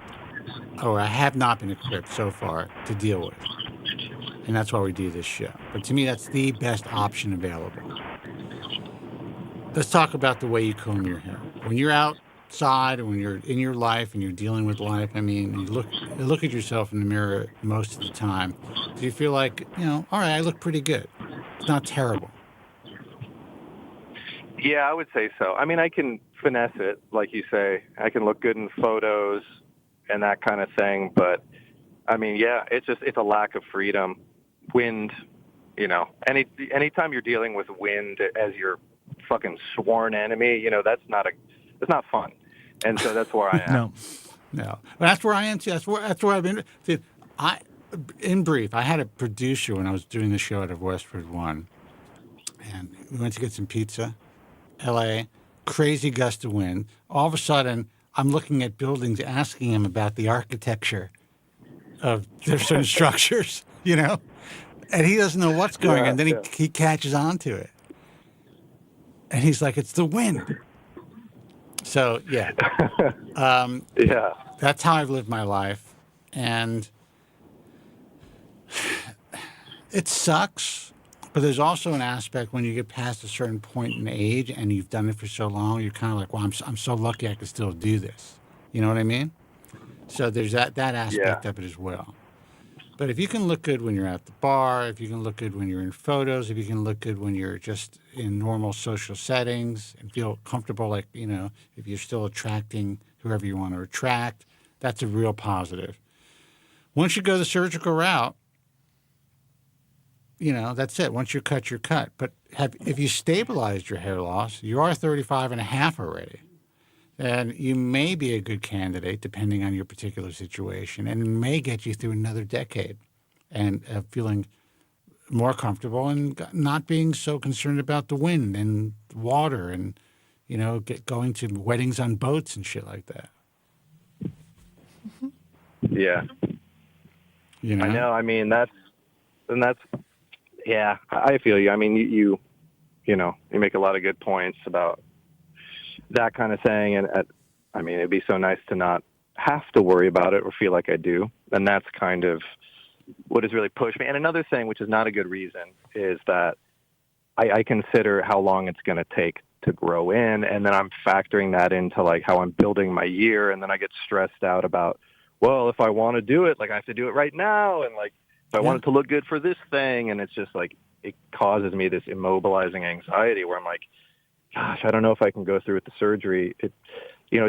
Speaker 3: or I have not been equipped so far to deal with. And that's why we do this show. But to me, that's the best option available. Let's talk about the way you comb your hair. When you're outside and when you're in your life and you're dealing with life, I mean, you look at yourself in the mirror most of the time. Do you feel like, all right, I look pretty good. It's not terrible.
Speaker 5: Yeah, I would say so. I mean, I can finesse it, like you say. I can look good in photos and that kind of thing. But, I mean, yeah, it's a lack of freedom. Wind, anytime you're dealing with wind as your fucking sworn enemy, that's not fun. And so that's where I am.
Speaker 3: No. Well, that's where I am too. That's where I've been. In brief, I had a producer when I was doing the show out of Westford One, and we went to get some pizza. L.A., crazy gust of wind. All of a sudden, I'm looking at buildings, asking him about the architecture of certain structures, and he doesn't know what's going on. Then he catches on to it, and he's like, "It's the wind." So yeah, that's how I've lived my life, and it sucks, But there's also an aspect when you get past a certain point in age and you've done it for so long, you're kind of like, well, I'm so lucky I can still do this. You know what I mean? So there's that aspect of it as well. But if you can look good when you're at the bar, if you can look good when you're in photos, if you can look good when you're just in normal social settings and feel comfortable, like, if you're still attracting whoever you want to attract, that's a real positive. Once you go the surgical route, that's it. Once you're cut, you're cut. But if you stabilized your hair loss, you are 35 and a half already. And you may be a good candidate, depending on your particular situation, and it may get you through another decade and feeling more comfortable and not being so concerned about the wind and water and, going to weddings on boats and shit like that.
Speaker 5: Yeah. I know. I mean, that's, yeah, I feel you. I mean, you make a lot of good points about that kind of thing. And it'd be so nice to not have to worry about it or feel like I do. And that's kind of what has really pushed me. And another thing, which is not a good reason, is that I consider how long it's going to take to grow in. And then I'm factoring that into like how I'm building my year. And then I get stressed out about, well, if I want to do it, like I have to do it right now. And like, if I want it to look good for this thing. And it's just like, it causes me this immobilizing anxiety where I'm like, gosh, I don't know if I can go through with the surgery. It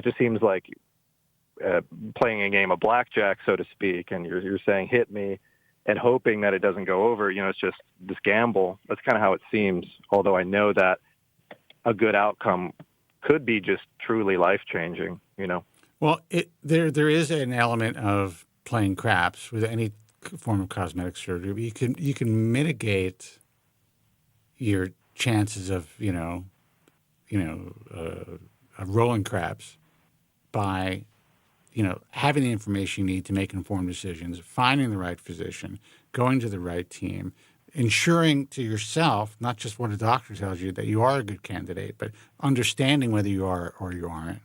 Speaker 5: just seems like playing a game of blackjack, so to speak, and you're saying hit me and hoping that it doesn't go over. It's just this gamble. That's kind of how it seems, although I know that a good outcome could be just truly life-changing, Well,
Speaker 3: there is an element of playing craps with any form of cosmetic surgery. But you can mitigate your chances of, rolling craps by, having the information you need to make informed decisions, finding the right physician, going to the right team, ensuring to yourself, not just what a doctor tells you, that you are a good candidate, but understanding whether you are or you aren't.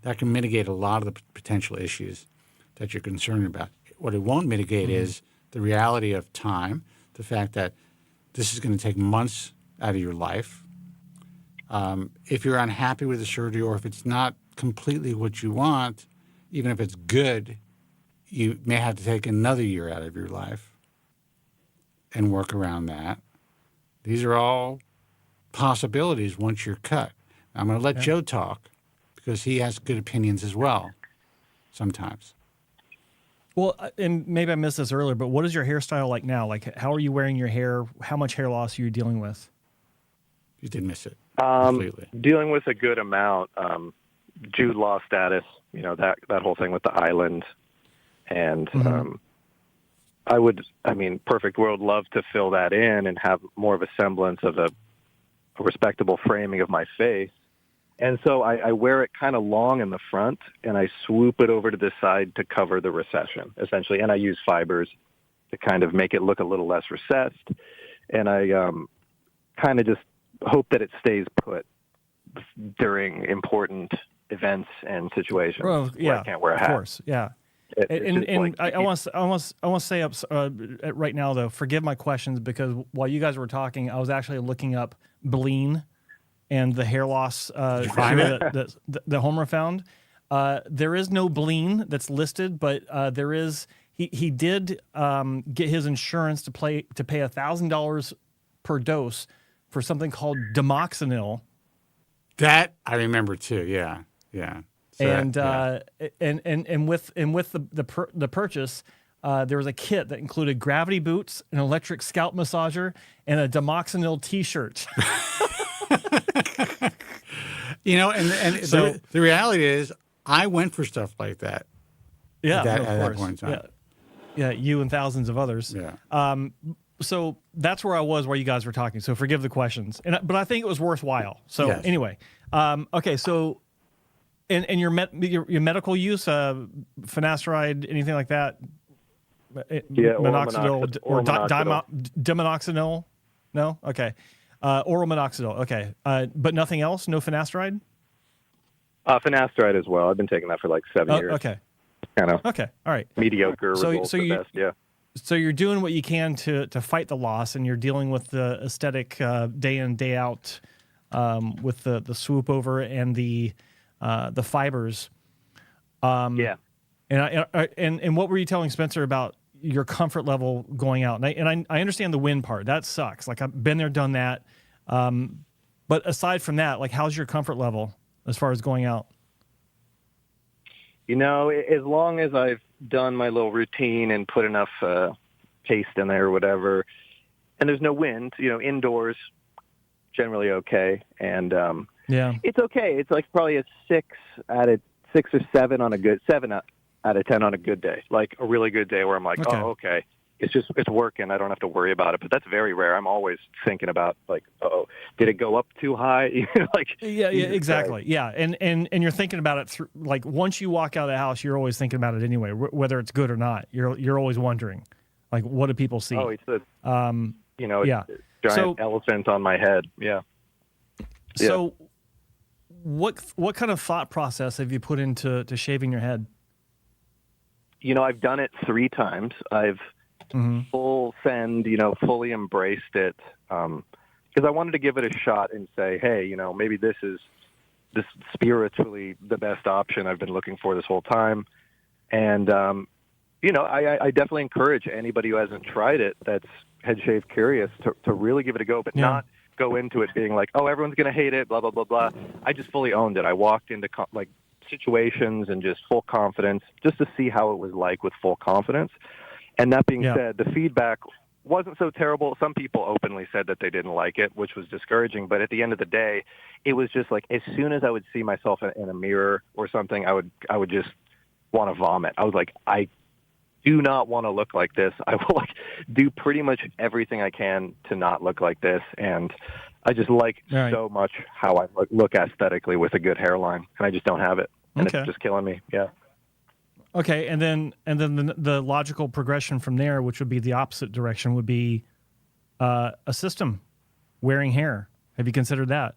Speaker 3: That can mitigate a lot of the potential issues that you're concerned about. What it won't mitigate is the reality of time, the fact that this is going to take months out of your life. If you're unhappy with the surgery or if it's not completely what you want, even if it's good, you may have to take another year out of your life and work around that. These are all possibilities once you're cut. I'm going to let Joe talk because he has good opinions as well sometimes.
Speaker 4: Well, and maybe I missed this earlier, but what is your hairstyle like now? Like, how are you wearing your hair? How much hair loss are you dealing with?
Speaker 3: You did miss it completely.
Speaker 5: Dealing with a good amount. Jude Law status, that whole thing with the island. And perfect world, love to fill that in and have more of a semblance of a respectable framing of my face. And so I wear it kind of long in the front, and I swoop it over to the side to cover the recession, essentially. And I use fibers to kind of make it look a little less recessed. And I kind of just hope that it stays put during important events and situations where I can't wear a hat.
Speaker 4: Of course, yeah. I want to say up right now, though, forgive my questions, because while you guys were talking, I was actually looking up Bleen and the hair loss that Homer found. There is no Bleen that's listed, but there is. He did get his insurance to pay $1,000 per dose for something called Demoxenil.
Speaker 3: That I remember too. Yeah. So
Speaker 4: and with the purchase, there was a kit that included gravity boots, an electric scalp massager, and a Demoxenil T-shirt.
Speaker 3: And so the reality is, I went for stuff like that.
Speaker 4: Yeah,
Speaker 3: at that point in time.
Speaker 4: Yeah, you and thousands of others.
Speaker 3: Yeah.
Speaker 4: So that's where I was while you guys were talking. So forgive the questions, but I think it was worthwhile. So anyway, okay. So, and your medical use, Finasteride, anything like that? Minoxidil or Demoxenil? No. Okay. Oral minoxidil. Okay. But nothing else. No Finasteride.
Speaker 5: Finasteride as well. I've been taking that for like 7 years.
Speaker 4: Okay.
Speaker 5: Kind of.
Speaker 4: Okay. All right.
Speaker 5: Mediocre results at best. Yeah.
Speaker 4: So you're doing what you can to fight the loss, and you're dealing with the aesthetic day in, day out, with the swoop over and the fibers.
Speaker 5: Yeah.
Speaker 4: And what were you telling Spencer about your comfort level going out? And I understand the wind part. That sucks. Like, I've been there, done that. But aside from that, like, how's your comfort level as far as going out?
Speaker 5: You know, as long as I've done my little routine and put enough paste in there or whatever, and there's no wind, you know, indoors, generally okay. And it's okay. It's like probably a 6 or 7 on a good 7 out of 10 on a good day, like a really good day where I'm like, okay. It's working. I don't have to worry about it. But that's very rare. I'm always thinking about, like, did it go up too high? Like,
Speaker 4: yeah, exactly. Yeah, and you're thinking about it through, like, once you walk out of the house, you're always thinking about it anyway, whether it's good or not. You're always wondering, like, what do people see?
Speaker 5: Oh, it's a giant elephant on my head. Yeah.
Speaker 4: So, what kind of thought process have you put into shaving your head?
Speaker 5: You know, I've done it 3 times. I've full send, you know, fully embraced it, because I wanted to give it a shot and say, hey, you know, maybe this is spiritually the best option I've been looking for this whole time. And, you know, I definitely encourage anybody who hasn't tried it, that's head shave curious, to really give it a go, but not go into it being like, oh, everyone's going to hate it, blah, blah, blah, blah. I just fully owned it. I walked into situations and just full confidence, just to see how it was like with full confidence. And that being said, the feedback wasn't so terrible. Some people openly said that they didn't like it, which was discouraging. But at the end of the day, it was just like, as soon as I would see myself in a mirror or something, I would just want to vomit. I was like, I do not want to look like this. I will do pretty much everything I can to not look like this. And I just like so much how I look aesthetically with a good hairline, and I just don't have it. And it's just killing me. Yeah.
Speaker 4: Okay, and then the logical progression from there, which would be the opposite direction, would be a system, wearing hair. Have you considered that?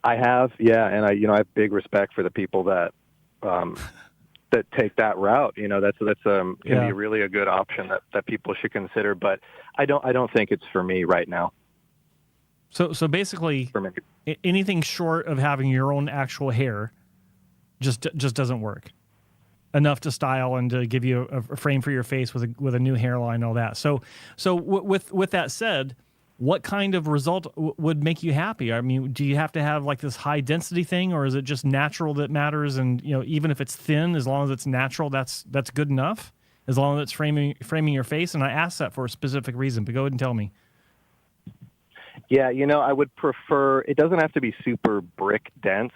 Speaker 5: I have, yeah, and I have big respect for the people that that take that route. You know, that's can be really a good option that people should consider. But I don't think it's for me right now.
Speaker 4: So basically, anything short of having your own actual hair just doesn't work enough to style and to give you a frame for your face with a new hairline and all that. So with that said, what kind of result would make you happy? I mean, do you have to have like this high density thing, or is it just natural that matters? And, you know, even if it's thin, as long as it's natural, that's good enough, as long as it's framing your face. And I asked that for a specific reason, but go ahead and tell me.
Speaker 5: Yeah, you know, I would prefer, it doesn't have to be super brick dense,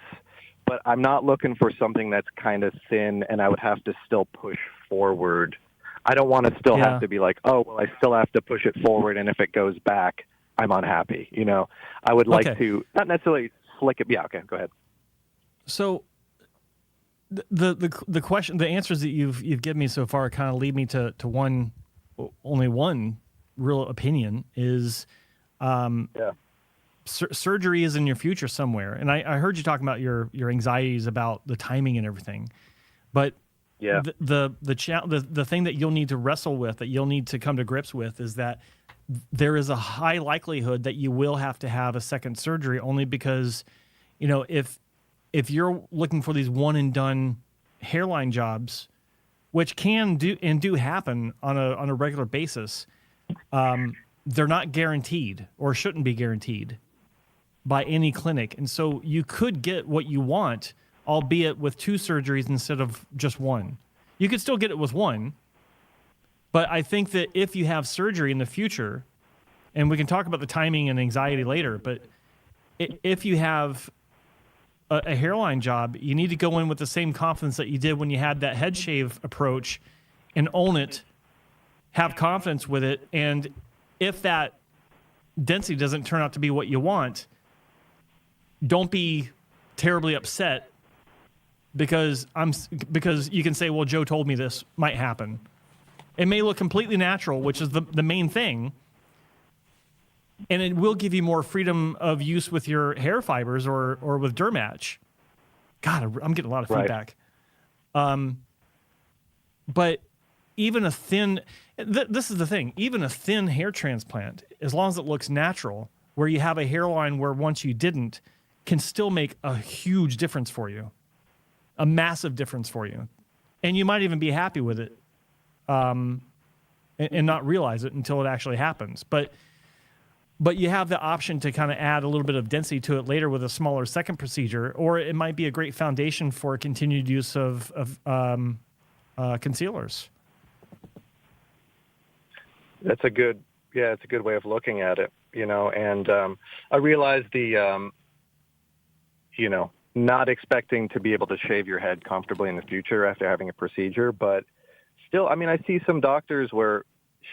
Speaker 5: but I'm not looking for something that's kind of thin and I would have to still push forward. I don't want to still have to be like, oh, well, I still have to push it forward, and if it goes back, I'm unhappy. You know, I would like to not necessarily slick it. Yeah, okay, go ahead.
Speaker 4: So the question, the answers that you've given me so far kind of lead me to only one real opinion is surgery is in your future somewhere. And I heard you talking about your anxieties about the timing and everything, but the thing that you'll need to wrestle with, that you'll need to come to grips with, is that there is a high likelihood that you will have to have a second surgery, only because, you know, if you're looking for these one and done hairline jobs, which can do happen on a regular basis, they're not guaranteed, or shouldn't be guaranteed by any clinic. And so you could get what you want, albeit with 2 surgeries instead of just 1. You could still get it with 1. But I think that if you have surgery in the future, and we can talk about the timing and anxiety later, but if you have a hairline job, you need to go in with the same confidence that you did when you had that head shave approach, and own it, have confidence with it. And if that density doesn't turn out to be what you want, don't be terribly upset because you can say, well, Joe told me this might happen. It may look completely natural, which is the main thing, and it will give you more freedom of use with your hair fibers or with Dermatch. God, I'm getting a lot of feedback. But even a thin, this is the thing, even a thin hair transplant, as long as it looks natural, where you have a hairline where once you didn't, can still make a huge difference for you, a massive difference for you. And you might even be happy with it and not realize it until it actually happens. But you have the option to kind of add a little bit of density to it later with a smaller second procedure, or it might be a great foundation for continued use of concealers.
Speaker 5: It's a good way of looking at it, and I realize the, not expecting to be able to shave your head comfortably in the future after having a procedure, but still, I mean, I see some doctors where,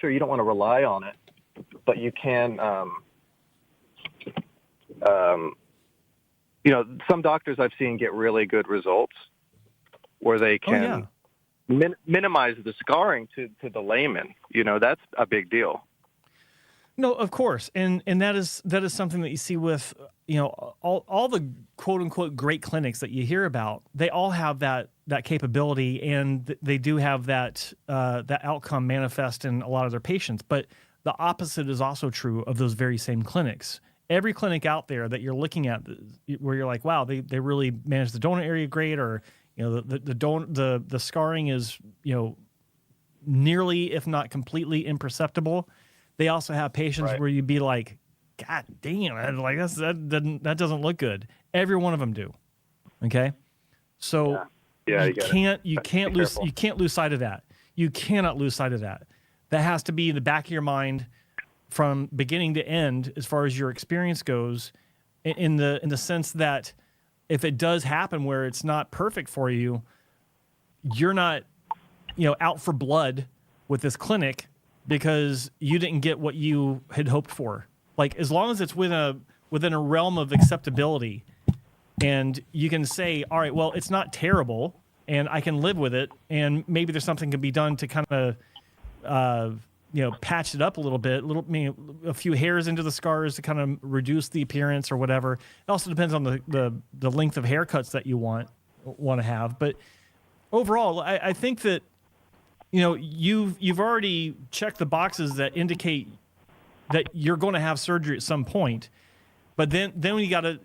Speaker 5: sure, you don't want to rely on it, but you can, some doctors I've seen get really good results where they can minimize the scarring to the layman. That's a big deal.
Speaker 4: No, of course, and that is something that you see with all the quote unquote great clinics that you hear about. They all have that capability, and they do have that outcome manifest in a lot of their patients. But the opposite is also true of those very same clinics. Every clinic out there that you're looking at, where you're like, wow, they really manage the donor area great, or the scarring is nearly, if not completely, imperceptible. They also have patients where you'd be like, God damn, like that doesn't look good. Every one of them do. Okay, so you can't lose sight of that. You cannot lose sight of that. That has to be in the back of your mind from beginning to end, as far as your experience goes, in the sense that if it does happen where it's not perfect for you, you're not out for blood with this clinic because you didn't get what you had hoped for. Like, as long as it's within a realm of acceptability, and you can say, all right, well, it's not terrible, and I can live with it, and maybe there's something can be done to kind of patch it up a little bit, a few hairs into the scars to kind of reduce the appearance or whatever. It also depends on the length of haircuts that you want to have. But overall, I think that you've already checked the boxes that indicate that you're going to have surgery at some point. But then you got to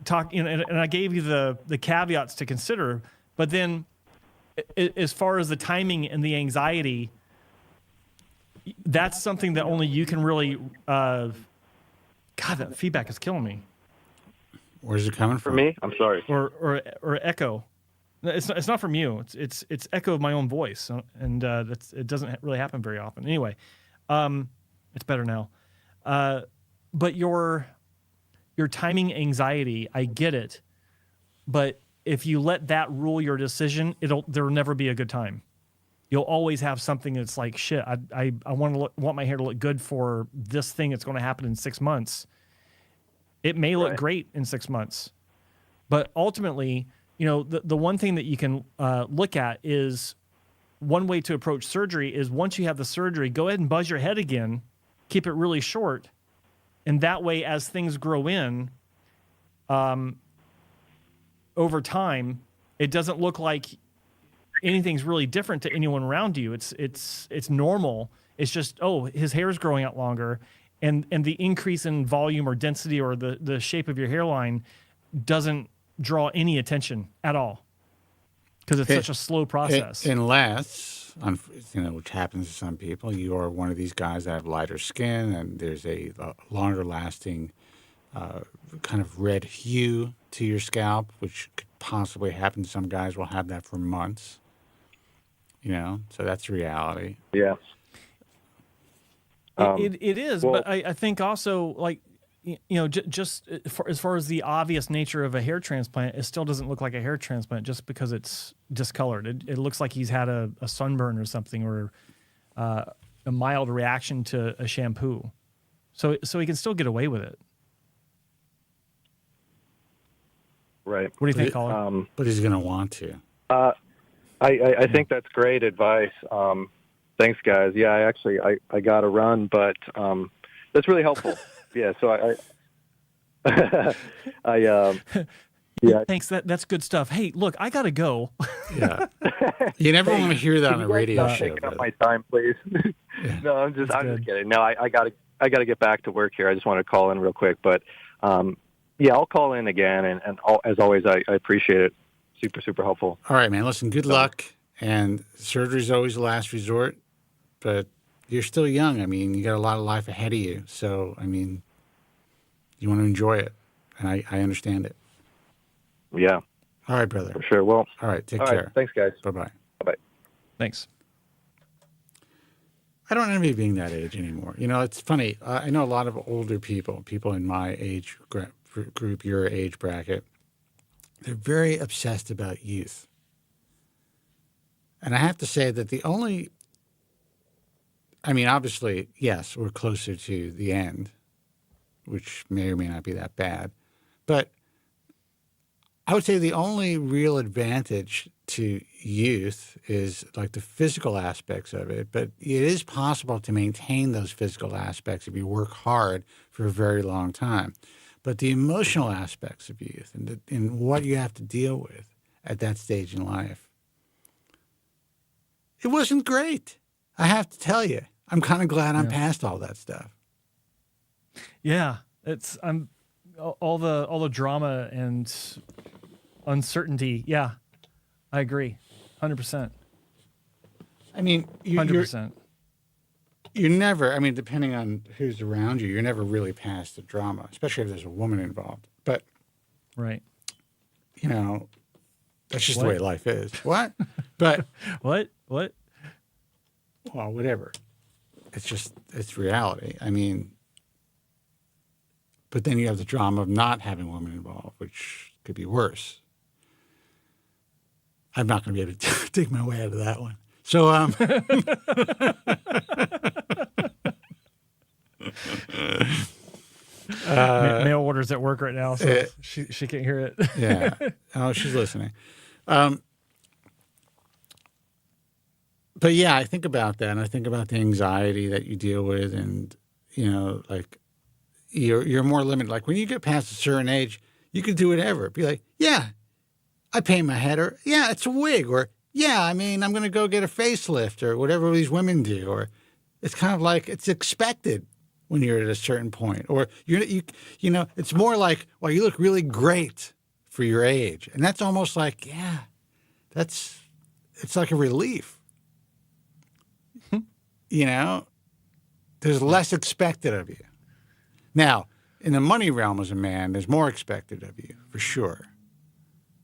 Speaker 4: talk, and I gave you the caveats to consider. But then, as far as the timing and the anxiety, that's something that only you can really. God, that feedback is killing me.
Speaker 3: Where's it coming from?
Speaker 5: For me, I'm sorry.
Speaker 4: Or echo. It's not from you. It's echo of my own voice, and it doesn't really happen very often. Anyway, it's better now. But your timing anxiety, I get it, but if you let that rule your decision, there'll never be a good time. You'll always have something that's like, shit, I want my hair to look good for this thing that's going to happen in 6 months. It may look great in 6 months, but ultimately, the one thing that you can look at is, one way to approach surgery is, once you have the surgery, go ahead and buzz your head again, keep it really short, and that way, as things grow in, over time, it doesn't look like anything's really different to anyone around you. It's normal. It's just, his hair's growing out longer, and the increase in volume or density or the shape of your hairline doesn't draw any attention at all, because it's such a slow process.
Speaker 3: Unless, which happens to some people, you are one of these guys that have lighter skin, and there's a longer lasting kind of red hue to your scalp, which could possibly happen. Some guys will have that for months. So that's reality.
Speaker 5: Yeah.
Speaker 4: It is, but I think also, like, just as far as the obvious nature of a hair transplant, it still doesn't look like a hair transplant just because it's discolored. It looks like he's had a sunburn or something, or a mild reaction to a shampoo. So he can still get away with it.
Speaker 5: Right.
Speaker 4: What do you think, Colin?
Speaker 3: But he's going to want to.
Speaker 5: I think that's great advice. Thanks, guys. Yeah, I got to run, but that's really helpful. Yeah, so Yeah.
Speaker 4: Thanks. That's good stuff. Hey, look, I gotta go.
Speaker 3: Yeah. You never want to hear that on a radio
Speaker 5: Stop
Speaker 3: show.
Speaker 5: taking up
Speaker 3: brother.
Speaker 5: my time, please.
Speaker 3: Yeah.
Speaker 5: No, I'm just
Speaker 4: good.
Speaker 5: kidding. No, I gotta get back to work here. I just want to call in real quick, but yeah, I'll call in again, and as always, I appreciate it. Super helpful.
Speaker 3: All right, man. Listen, good luck. And surgery is always the last resort, but you're still young. I mean, you got a lot of life ahead of you. So, I mean, you want to enjoy it, and I understand it.
Speaker 5: Yeah,
Speaker 3: All right, brother.
Speaker 5: for sure. Well,
Speaker 3: All right, take
Speaker 5: all
Speaker 3: care.
Speaker 5: right. Thanks, guys.
Speaker 3: Bye-bye.
Speaker 5: Bye.
Speaker 4: Thanks.
Speaker 3: I don't envy being that age anymore. You know, it's funny. I know a lot of older people in my age group, your age bracket, they're very obsessed about youth. And I have to say that obviously, yes, we're closer to the end, which may or may not be that bad. But I would say the only real advantage to youth is like the physical aspects of it, but it is possible to maintain those physical aspects if you work hard for a very long time. But the emotional aspects of youth and what you have to deal with at that stage in life, it wasn't great. I have to tell you, I'm kind of glad I'm past all that stuff.
Speaker 4: Yeah, I'm all the drama and uncertainty. Yeah, I agree, 100%.
Speaker 3: I mean,
Speaker 4: 100%.
Speaker 3: you're never. I mean, depending on who's around you, you're never really past the drama, especially if there's a woman involved. But
Speaker 4: Right.
Speaker 3: you know, that's just the
Speaker 4: What?
Speaker 3: way life is. What? But
Speaker 4: What?
Speaker 3: well, whatever. It's reality. I mean, but then you have the drama of not having women involved, which could be worse. I'm not going to be able to dig my way out of that one. So,
Speaker 4: Mail orders at work right now, so she can't hear it.
Speaker 3: yeah. Oh, she's listening. But yeah, I think about that, and I think about the anxiety that you deal with, and you know, like you're more limited. Like when you get past a certain age, you can do whatever. Be like, yeah, I paint my head, or yeah, it's a wig, or yeah, I mean, I'm going to go get a facelift, or whatever these women do, or it's kind of like it's expected when you're at a certain point, or you know, it's more like, well, you look really great for your age, and that's almost like, yeah, it's like a relief. You know, there's less expected of you. Now, in the money realm as a man, there's more expected of you, for sure,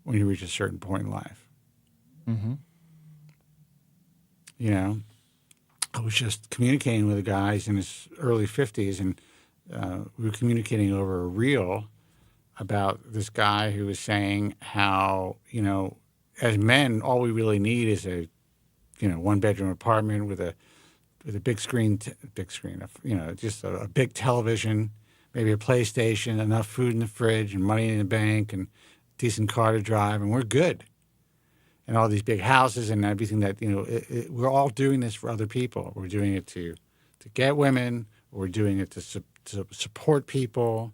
Speaker 3: when you reach a certain point in life.
Speaker 4: Mm-hmm.
Speaker 3: You know, I was just communicating with a guy in his early 50s, and we were communicating over a reel about this guy who was saying how, you know, as men, all we really need is a, you know, one-bedroom apartment with a big screen, you know, just a big television, maybe a PlayStation, enough food in the fridge, and money in the bank, and decent car to drive, and we're good. And all these big houses and everything that, you know, we're all doing this for other people. We're doing it to get women. We're doing it to support people,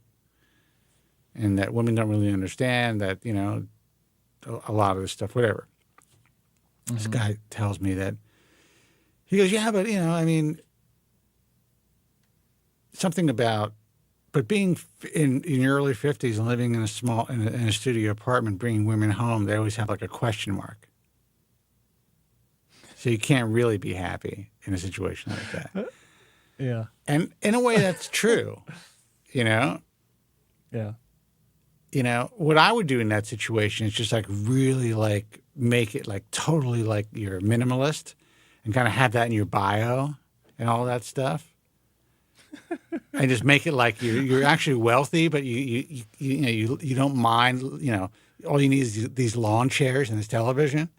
Speaker 3: and that women don't really understand that, you know, a lot of this stuff, whatever. Mm-hmm. This guy tells me that. He goes, yeah, but, you know, I mean, something about, but being in your early 50s and living in a studio apartment, bringing women home, they always have like a question mark. So you can't really be happy in a situation like that.
Speaker 4: Yeah.
Speaker 3: And in a way, that's true, you know?
Speaker 4: Yeah.
Speaker 3: You know, what I would do in that situation is just like really like make it like totally like you're a minimalist. And kind of have that in your bio and all that stuff, and just make it like you're actually wealthy, but you don't mind. You know, all you need is these lawn chairs and this television.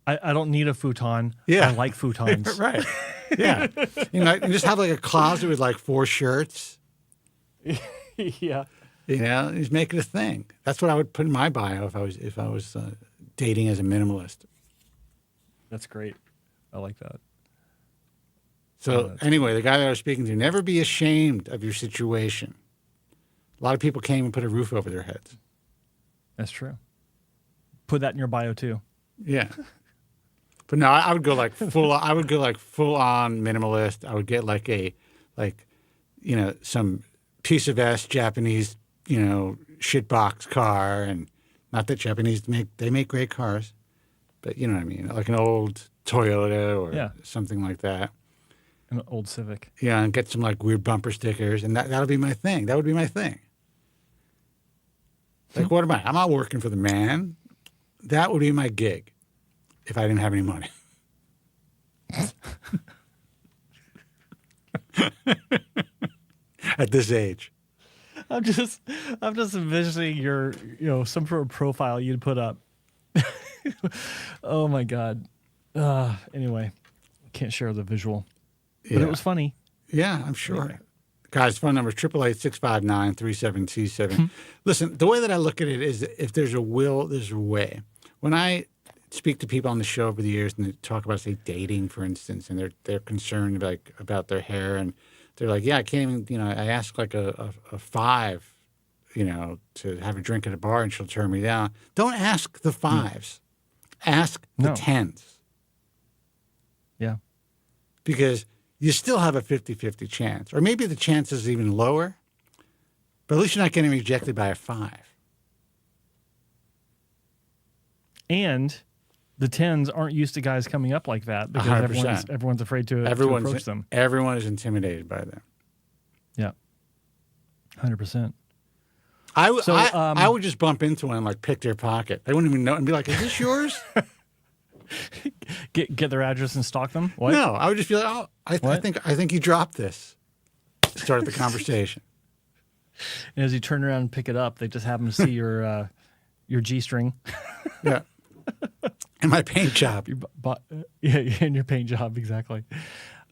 Speaker 4: I don't need a futon.
Speaker 3: Yeah,
Speaker 4: I like futons.
Speaker 3: Right. Yeah, you know, and just have like a closet with like 4 shirts.
Speaker 4: Yeah.
Speaker 3: You know, just make it a thing. That's what I would put in my bio if I was dating as a minimalist.
Speaker 4: That's great. I like that.
Speaker 3: So anyway, the guy that I was speaking to, never be ashamed of your situation. A lot of people can't even put a roof over their heads.
Speaker 4: That's true. Put that in your bio too.
Speaker 3: Yeah. But no, I would go like full. I would go like full on minimalist. I would get like some piece of ass Japanese, shitbox car, and not that Japanese make great cars, but you know what I mean, like an old Toyota or something like that.
Speaker 4: An old Civic.
Speaker 3: Yeah, and get some like weird bumper stickers, and that'll be my thing. That would be my thing. Like, what am I? I'm not working for the man. That would be my gig if I didn't have any money. At this age.
Speaker 4: I'm just envisioning your, some sort of profile you'd put up. Oh my God. Anyway, can't share the visual, but it was funny.
Speaker 3: Yeah, I'm sure. Anyway. Guys, phone number is 888-659-3727. Listen, the way that I look at it is if there's a will, there's a way. When I speak to people on the show over the years and they talk about, say, dating, for instance, and they're concerned about their hair, and they're like, yeah, I can't even, I ask like a 5, to have a drink at a bar and she'll turn me down. Don't ask the 5s. Ask the 10s.
Speaker 4: Yeah.
Speaker 3: Because you still have a 50-50 chance. Or maybe the chance is even lower, but at least you're not getting rejected by a 5.
Speaker 4: And the 10s aren't used to guys coming up like that because everyone's afraid to approach them.
Speaker 3: Everyone is intimidated by them.
Speaker 4: Yeah. 100%.
Speaker 3: I would just bump into one and like pick their pocket. They wouldn't even know and be like, is this yours?
Speaker 4: Get their address and stalk them? What?
Speaker 3: No, I would just be like, oh, I think you dropped this. Start the conversation.
Speaker 4: And as you turn around and pick it up, they just happen to see your G-string.
Speaker 3: Yeah. And my paint job.
Speaker 4: And your paint job, exactly.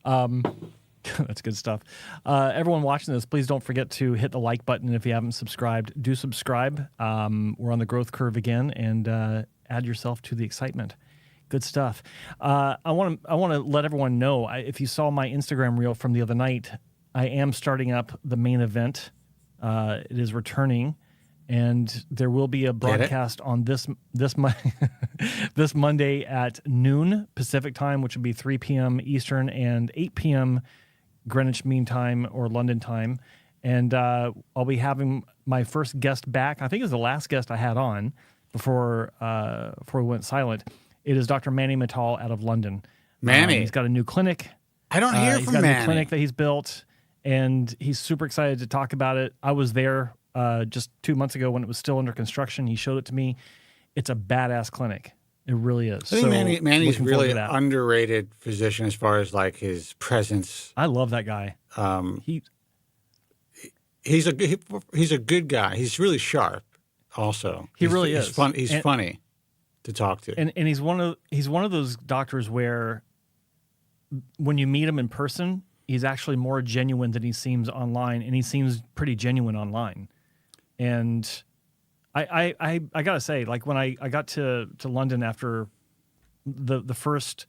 Speaker 4: That's good stuff. Everyone watching this, please don't forget to hit the like button if you haven't subscribed. Do subscribe. We're on the growth curve again, and add yourself to the excitement. Good stuff. I want to let everyone know, if you saw my Instagram reel from the other night, I am starting up the main event. It is returning, and there will be a broadcast on this Monday at noon Pacific time, which would be 3 p.m. Eastern and 8 p.m. Greenwich Mean Time or London time. And I'll be having my first guest back. I think it was the last guest I had on before we went silent. It is Dr. Manny Mittal out of London.
Speaker 3: Manny.
Speaker 4: He's got a new clinic.
Speaker 3: I don't hear from Manny. He's got a new
Speaker 4: clinic that he's built, and he's super excited to talk about it. I was there just 2 months ago when it was still under construction. He showed it to me. It's a badass clinic. It really is.
Speaker 3: I think Manny's really an underrated physician as far as like his presence.
Speaker 4: I love that guy.
Speaker 3: He's a good guy. He's really sharp. Also,
Speaker 4: he really is.
Speaker 3: He's funny to talk to.
Speaker 4: And he's one of those doctors where when you meet him in person, he's actually more genuine than he seems online, and he seems pretty genuine online. And I gotta say, like when I got to London after the first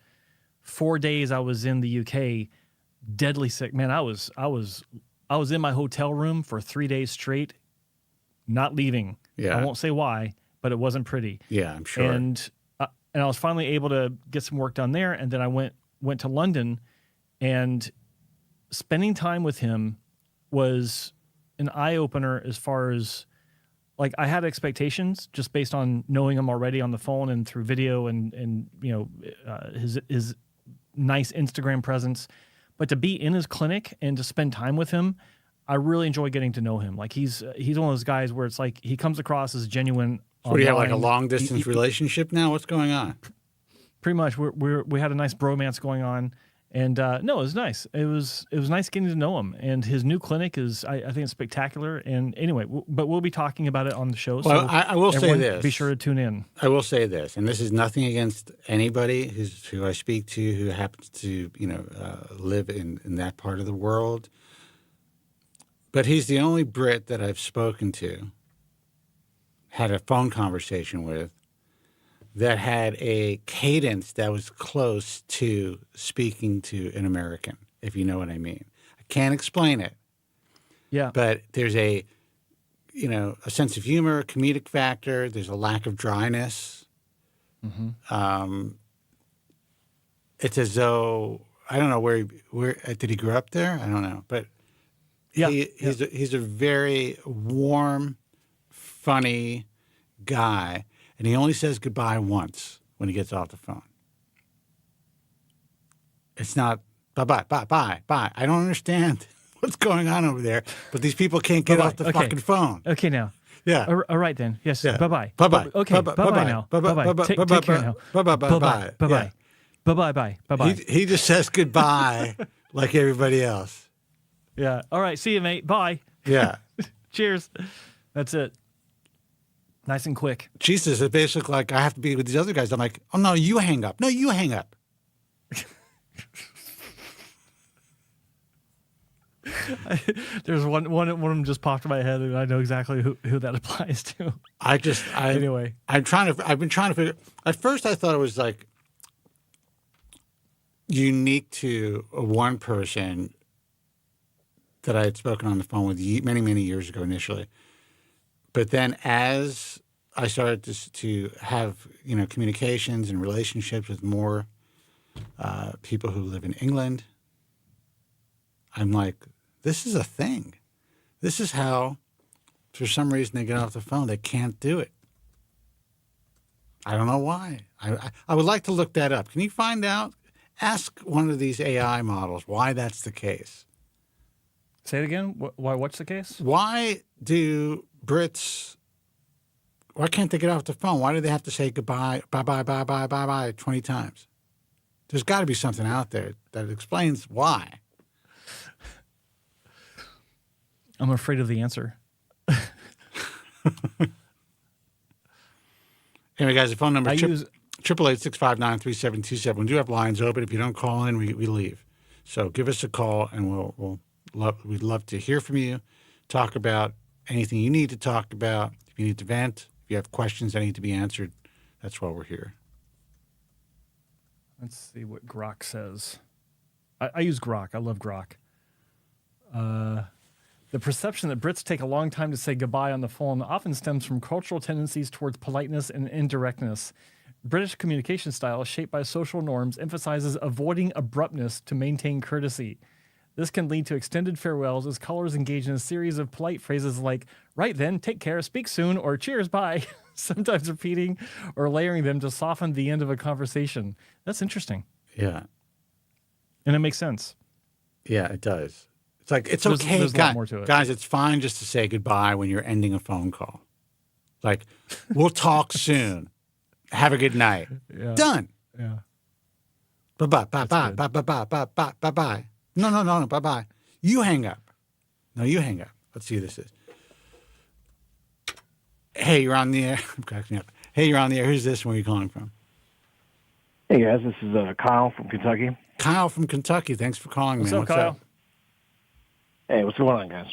Speaker 4: 4 days I was in the UK, deadly sick. Man, I was in my hotel room for 3 days straight, not leaving.
Speaker 3: Yeah.
Speaker 4: I won't say why, but it wasn't pretty.
Speaker 3: Yeah, I'm sure.
Speaker 4: And I was finally able to get some work done there, and then I went to London, and spending time with him was an eye opener as far as, like, I had expectations just based on knowing him already on the phone and through video and his nice Instagram presence, but to be in his clinic and to spend time with him, I really enjoy getting to know him. Like he's one of those guys where it's like he comes across as genuine.
Speaker 3: So do you have like a long distance relationship now? What's going on?
Speaker 4: Pretty much, we had a nice bromance going on, and no, it was nice. It was nice getting to know him. And his new clinic is, I think, it's spectacular. And anyway, but we'll be talking about it on the show.
Speaker 3: Well,
Speaker 4: so
Speaker 3: I will say this.
Speaker 4: Be sure to tune in.
Speaker 3: I will say this, and this is nothing against anybody who I speak to who happens to live in that part of the world. But he's the only Brit that I've spoken to, had a phone conversation with, that had a cadence that was close to speaking to an American, if you know what I mean. I can't explain it.
Speaker 4: Yeah.
Speaker 3: But there's a a sense of humor, comedic factor. There's a lack of dryness. It's as though I don't know where did he grow up there? I don't know, but he's a very warm, funny guy, and he only says goodbye once when he gets off the phone. It's not bye. I don't understand what's going on over there, but these people can't get off the fucking phone.
Speaker 4: Okay, now.
Speaker 3: Yeah.
Speaker 4: All right then. Yes.
Speaker 3: Yeah.
Speaker 4: Bye-bye.
Speaker 3: Bye-bye.
Speaker 4: Okay. Bye-bye now. Bye-bye. Take care now.
Speaker 3: Bye-bye.
Speaker 4: Bye-bye. Bye-bye. Bye-bye. Bye-bye.
Speaker 3: He just says goodbye like everybody else.
Speaker 4: Yeah. All right. See you, mate. Bye.
Speaker 3: Yeah.
Speaker 4: Cheers. That's it. Nice and quick.
Speaker 3: Jesus, it's basically like I have to be with these other guys. I'm like, oh, no, you hang up. No, you hang up.
Speaker 4: There's one of them just popped in my head, and I know exactly who that applies to. Anyway,
Speaker 3: I've been trying to figure. At first, I thought it was like unique to one person that I had spoken on the phone with many years ago initially. But then, as I started to have communications and relationships with more people who live in England, I'm like, this is a thing. This is how, for some reason, they get off the phone. They can't do it. I don't know why. I would like to look that up. Can you find out? Ask one of these AI models why that's the case.
Speaker 4: Say it again. What's the case?
Speaker 3: Why do Brits? Why can't they get off the phone? Why do they have to say goodbye, bye 20 times? There's got to be something out there that explains why.
Speaker 4: I'm afraid of the answer.
Speaker 3: Anyway, guys, the phone number is 888-659-3727. We do have lines open. If you don't call in, we leave. So give us a call, and we'd love to hear from you. Talk about anything you need to talk about. If you need to vent, if you have questions that need to be answered, that's why we're here.
Speaker 4: Let's see what Grok says. I use Grok. I love Grok. The perception that Brits take a long time to say goodbye on the phone often stems from cultural tendencies towards politeness and indirectness. British communication style, shaped by social norms, emphasizes avoiding abruptness to maintain courtesy. This can lead to extended farewells as callers engage in a series of polite phrases like, right then, take care, speak soon, or cheers, bye, sometimes repeating or layering them to soften the end of a conversation. That's interesting.
Speaker 3: Yeah.
Speaker 4: And it makes sense.
Speaker 3: Yeah, it does. It's like, it's
Speaker 4: There's
Speaker 3: okay,
Speaker 4: a lot more to it.
Speaker 3: guys, it's fine just to say goodbye when you're ending a phone call. Like, we'll talk soon. Have a good night.
Speaker 4: Yeah.
Speaker 3: Done.
Speaker 4: Yeah.
Speaker 3: Bye-bye, bye-bye, bye-bye, bye-bye, bye-bye. No, bye-bye. You hang up. No, you hang up. Let's see who this is. Hey, you're on the air. I'm cracking up. Hey, you're on the air. Who's this? Where are you calling from?
Speaker 6: Hey, guys. This is Kyle from Kentucky.
Speaker 3: Kyle from Kentucky. Thanks for calling,
Speaker 4: What's
Speaker 3: man.
Speaker 4: up, Kyle?
Speaker 6: Hey, what's going on, guys?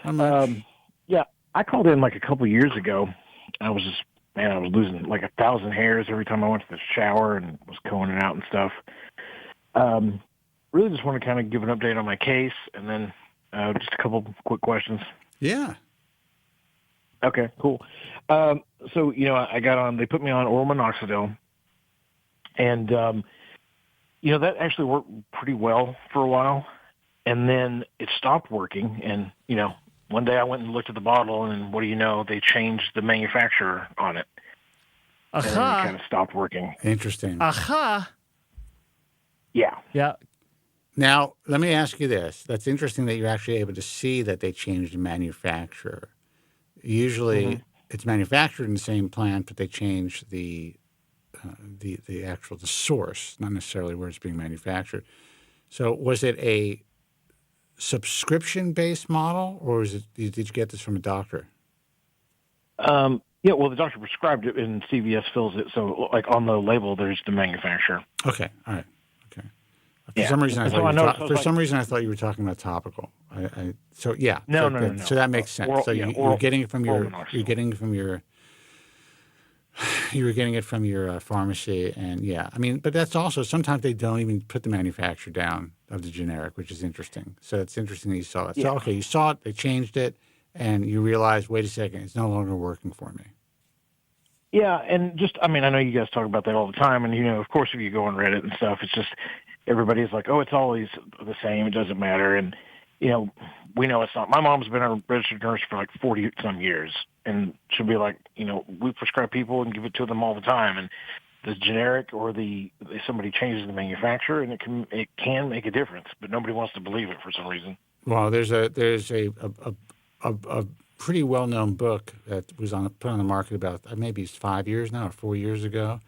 Speaker 3: How much?
Speaker 6: Yeah, I called in like a couple years ago. I was losing like 1,000 hairs every time I went to the shower and was combing it out and stuff. Really just want to kind of give an update on my case and then just a couple quick questions.
Speaker 3: Yeah.
Speaker 6: Okay, cool. So, I got on, they put me on oral minoxidil, and, that actually worked pretty well for a while, and then it stopped working, and, one day I went and looked at the bottle, and what do you know, they changed the manufacturer on it. And then it kind of stopped working.
Speaker 3: Interesting.
Speaker 6: Yeah.
Speaker 4: Yeah.
Speaker 3: Now, let me ask you this. That's interesting that you're actually able to see that they changed the manufacturer. Usually, it's manufactured in the same plant, but they change the source, not necessarily where it's being manufactured. So, was it a subscription-based model, or did you get this from a doctor?
Speaker 6: Yeah, well, the doctor prescribed it, and CVS fills it. So, like on the label, there's the manufacturer.
Speaker 3: Okay, all right, okay.
Speaker 6: Yeah.
Speaker 3: Some reason,
Speaker 6: some
Speaker 3: reason, I thought you were talking about topical. So yeah.
Speaker 6: No.
Speaker 3: So that makes sense.
Speaker 6: Oral,
Speaker 3: so you're getting it from you were getting it from your pharmacy, and yeah, I mean, but that's also sometimes they don't even put the manufacturer down of the generic, which is interesting. So it's interesting that you saw it. So okay, you saw it, they changed it, and you realize, wait a second, it's no longer working for me.
Speaker 6: Yeah, and just, I mean, I know you guys talk about that all the time, and, of course, if you go on Reddit and stuff, it's just, everybody's like, oh, it's always the same, it doesn't matter, and, we know it's not. My mom's been a registered nurse for like 40-some years, and she'll be like, we prescribe people and give it to them all the time, and the generic or somebody changes the manufacturer, and it can make a difference, but nobody wants to believe it for some reason.
Speaker 3: Well, there's a pretty well-known book that was put on the market about maybe it's 5 years now or 4 years ago.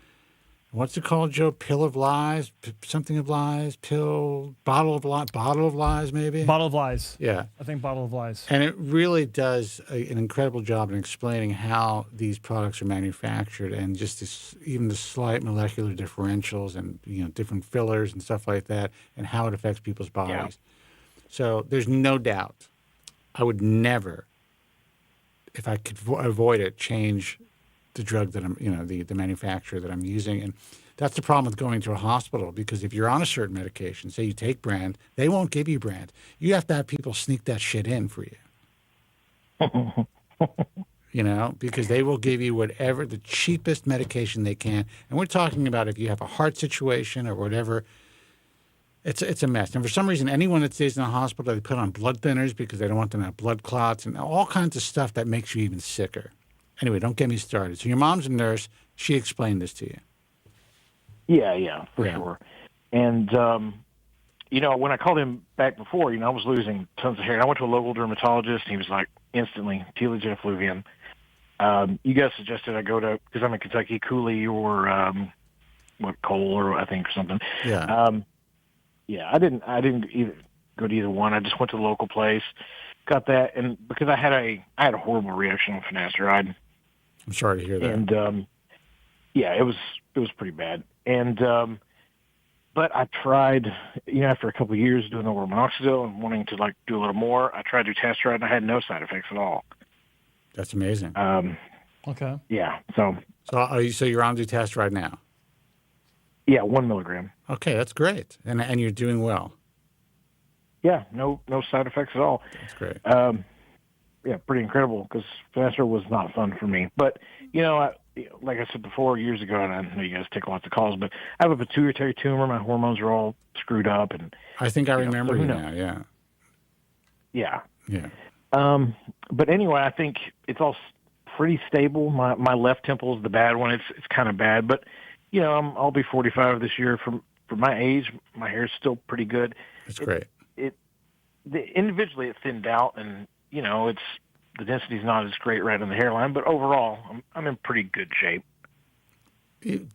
Speaker 3: What's it called, Joe? Pill of Lies? Something of Lies? Bottle of Lies, maybe?
Speaker 4: Bottle of Lies.
Speaker 3: Yeah.
Speaker 4: I think Bottle of Lies.
Speaker 3: And it really does an incredible job in explaining how these products are manufactured and just even the slight molecular differentials and, different fillers and stuff like that and how it affects people's bodies. Yeah. So there's no doubt I would never, if I could avoid it, change the drug that I'm, the manufacturer that I'm using. And that's the problem with going to a hospital, because if you're on a certain medication, say you take brand, they won't give you brand. You have to have people sneak that shit in for you. Because they will give you whatever, the cheapest medication they can. And we're talking about if you have a heart situation or whatever, it's a mess. And for some reason, anyone that stays in the hospital, they put on blood thinners because they don't want them to have blood clots and all kinds of stuff that makes you even sicker. Anyway, don't get me started. So your mom's a nurse. She explained this to you.
Speaker 6: Yeah, for sure. And, when I called him back before, I was losing tons of hair. And I went to a local dermatologist, and he was like, instantly, telogen effluvium. You guys suggested I go to, because I'm in Kentucky, Cooley or, Cole or I think or something.
Speaker 3: Yeah.
Speaker 6: I didn't either go to either one. I just went to the local place, got that, and because I had a horrible reaction on Finasteride.
Speaker 3: I'm sorry to hear that.
Speaker 6: And it was pretty bad. And but I tried, after a couple of years doing the oral minoxidil and wanting to do a little more, I tried dutasteride and I had no side effects at all.
Speaker 3: That's amazing.
Speaker 4: Okay.
Speaker 6: Yeah. So
Speaker 3: you're on dutasteride now?
Speaker 6: Yeah, 1 milligram.
Speaker 3: Okay, that's great, and you're doing well.
Speaker 6: Yeah, no side effects at all.
Speaker 3: That's great.
Speaker 6: Pretty incredible, because Finasteride was not fun for me. But, like I said before, years ago, and I know you guys take lots of calls, but I have a pituitary tumor. My hormones are all screwed up. And
Speaker 3: I think I remember you now, yeah.
Speaker 6: Yeah.
Speaker 3: Yeah.
Speaker 6: But anyway, I think it's all pretty stable. My left temple is the bad one. It's kind of bad, but, I'll be 45 this year. For my age, my hair is still pretty good.
Speaker 3: That's great.
Speaker 6: Individually, it thinned out, and the density's not as great right on the hairline, but overall, I'm in pretty good shape.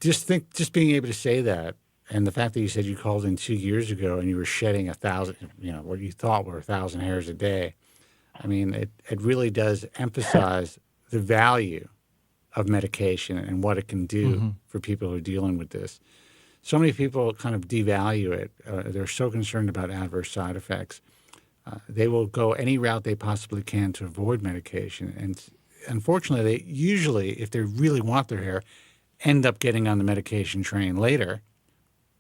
Speaker 3: Just being able to say that, and the fact that you said you called in 2 years ago and you were shedding 1,000, what you thought were 1,000 hairs a day. I mean, it really does emphasize the value of medication and what it can do for people who are dealing with this. So many people kind of devalue it. They're so concerned about adverse side effects. They will go any route they possibly can to avoid medication. And unfortunately, they usually, if they really want their hair, end up getting on the medication train later.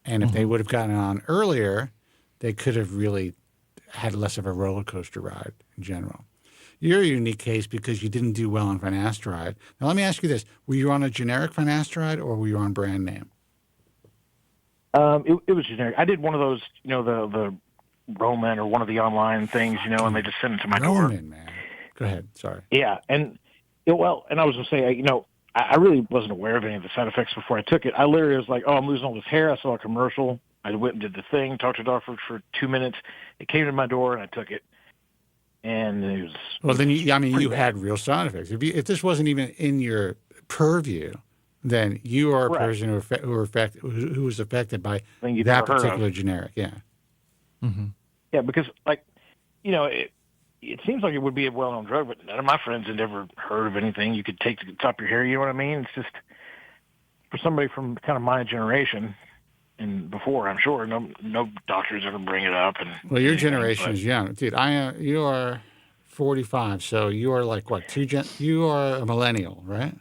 Speaker 3: And if they would have gotten on earlier, they could have really had less of a roller coaster ride in general. You're a unique case because you didn't do well on Finasteride. Now, let me ask you this. Were you on a generic Finasteride or were you on brand name?
Speaker 6: It was generic. I did one of those, the Roman or one of the online things, and they just send it to my door.
Speaker 3: Roman, man. Go ahead. Sorry.
Speaker 6: Yeah, and I was going to say, I really wasn't aware of any of the side effects before I took it. I literally was like, oh, I'm losing all this hair. I saw a commercial. I went and did the thing, talked to the doctor for 2 minutes. It came to my door, and I took it. And it was...
Speaker 3: Well, then, you had real side effects. If this wasn't even in your purview, then you are a person who was affected by that particular generic. Yeah.
Speaker 4: Mm-hmm.
Speaker 6: Yeah, because, it seems like it would be a well-known drug, but none of my friends had ever heard of anything you could take to the top of your hair. You know what I mean? It's just, for somebody from kind of my generation and before, I'm sure, no doctors ever bring it up.
Speaker 3: Well, your generation is young. Dude, you are 45, so you are like, what, you are a millennial, right?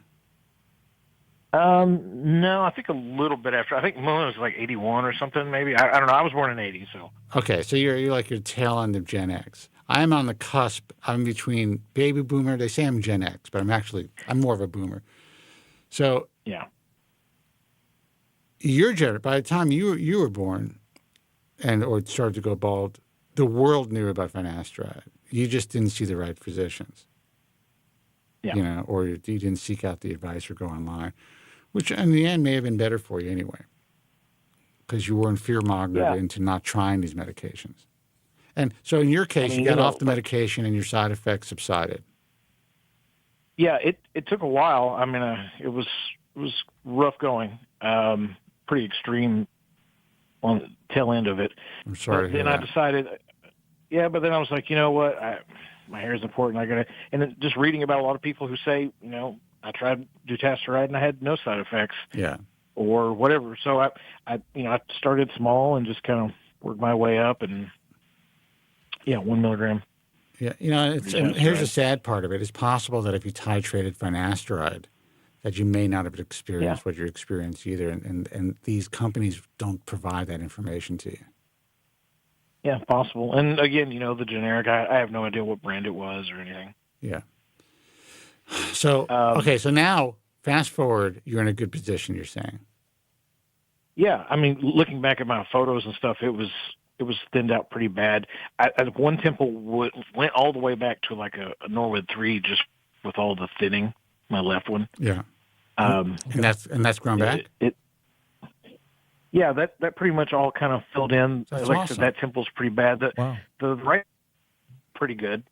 Speaker 6: No, I think a little bit after. I think millennial was like 81 or something, maybe. I don't know. I was born in 80, so.
Speaker 3: Okay, so you're like your tail end of Gen X. I'm on the cusp. I'm between baby boomer. They say I'm Gen X, but I'm more of a boomer. So
Speaker 6: Yeah.
Speaker 3: by the time you were born or started to go bald, the world knew about finasteride. You just didn't see the right physicians.
Speaker 6: Yeah.
Speaker 3: Or you didn't seek out the advice or go online, which in the end may have been better for you anyway, because you weren't fear-mongered into not trying these medications. And so in your case, you got off the medication and your side effects subsided.
Speaker 6: Yeah, it took a while. I mean, it was rough going, pretty extreme on the tail end of it.
Speaker 3: I'm sorry to hear
Speaker 6: then I
Speaker 3: that.
Speaker 6: decided, but then I was like, you know what, my hair is important. And then just reading about a lot of people who say, I tried dutasteride and I had no side effects.
Speaker 3: Yeah.
Speaker 6: Or whatever. So I started small and just kind of worked my way up, and 1 milligram.
Speaker 3: Yeah, here's the sad part of it. It's possible that if you titrated finasteride, that you may not have experienced what you experienced either, and these companies don't provide that information to you.
Speaker 6: Yeah, possible. And again, the generic, I have no idea what brand it was or anything.
Speaker 3: Yeah. So, so now, fast forward, you're in a good position, you're saying.
Speaker 6: Yeah, I mean, looking back at my photos and stuff, it was thinned out pretty bad. One temple went all the way back to like a Norwood 3 just with all the thinning, my left one.
Speaker 3: Yeah. And that's grown back?
Speaker 6: Yeah, that pretty much all kind of filled in.
Speaker 3: That's
Speaker 6: like
Speaker 3: awesome.
Speaker 6: I said, that temple's pretty bad. The right pretty good.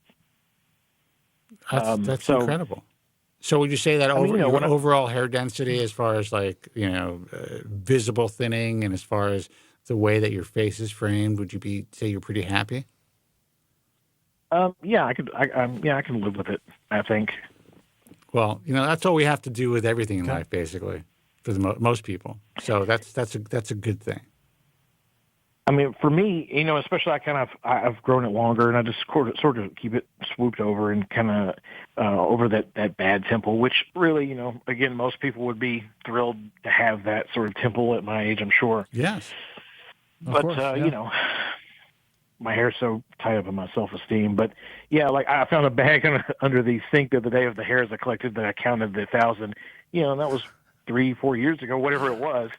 Speaker 3: That's incredible. So would you say that your overall hair density, as far as visible thinning, and as far as the way that your face is framed, would you say you're pretty happy?
Speaker 6: Yeah, I can live with it, I think.
Speaker 3: Well, that's all we have to do with everything in life, basically, for most people. So that's a good thing.
Speaker 6: I mean, for me, especially I've grown it longer, and I just sort of keep it swooped over and kind of over that bad temple, which really, again, most people would be thrilled to have that sort of temple at my age, I'm sure.
Speaker 3: Yes.
Speaker 6: But, my hair's so tied up in my self-esteem. But, yeah, like I found a bag under the sink the other day of the hairs I collected that I counted the 1,000, and that was 3-4 years ago, whatever it was.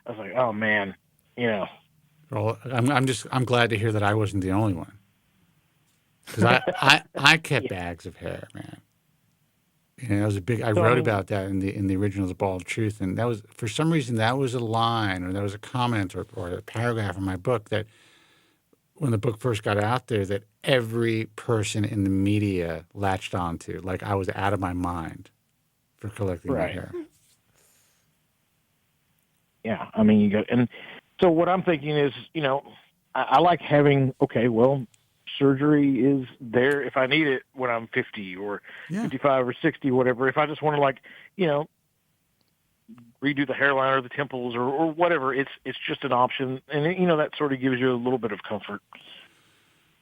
Speaker 6: I was like, oh, man,
Speaker 3: Well, I'm glad to hear that I wasn't the only one, because I kept bags of hair, man. It was a big. I wrote about that in the original The Bald Truth, and that was, for some reason, that was a line, or that was a comment, or a paragraph in my book that, when the book first got out there, that every person in the media latched onto, like I was out of my mind for collecting my hair.
Speaker 6: Yeah, I mean, and so what I'm thinking is, I like having, surgery is there if I need it when I'm 50 or 55 or 60, whatever. If I just want to redo the hairline or the temples or whatever, it's just an option. And, that sort of gives you a little bit of comfort.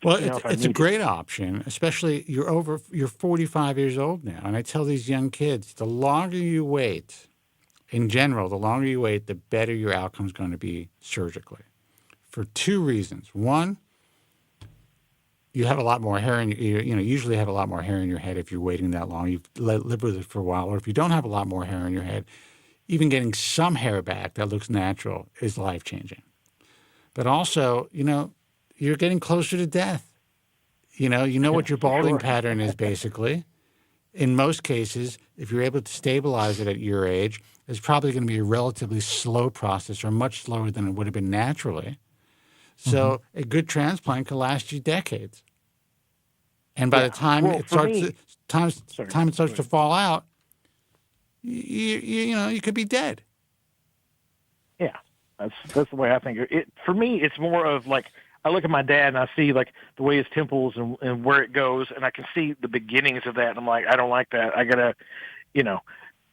Speaker 3: Well, it's a great option, especially you're 45 years old now. And I tell these young kids, the longer you wait, in general, the longer you wait, the better your outcome is going to be surgically, for two reasons. One, you have a lot more hair, and usually have a lot more hair in your head if you're waiting that long. You've lived with it for a while, or if you don't have a lot more hair in your head, even getting some hair back that looks natural is life-changing. But also, you're getting closer to death. You know what your balding pattern is, basically. In most cases, if you're able to stabilize it at your age, it's probably going to be a relatively slow process, or much slower than it would have been naturally. So a good transplant could last you decades. And by the time it starts to fall out, you could be dead.
Speaker 6: Yeah, that's the way I think. For me, it's more of like, I look at my dad and I see like the way his temples and where it goes, and I can see the beginnings of that. And I'm like, I don't like that. I gotta, I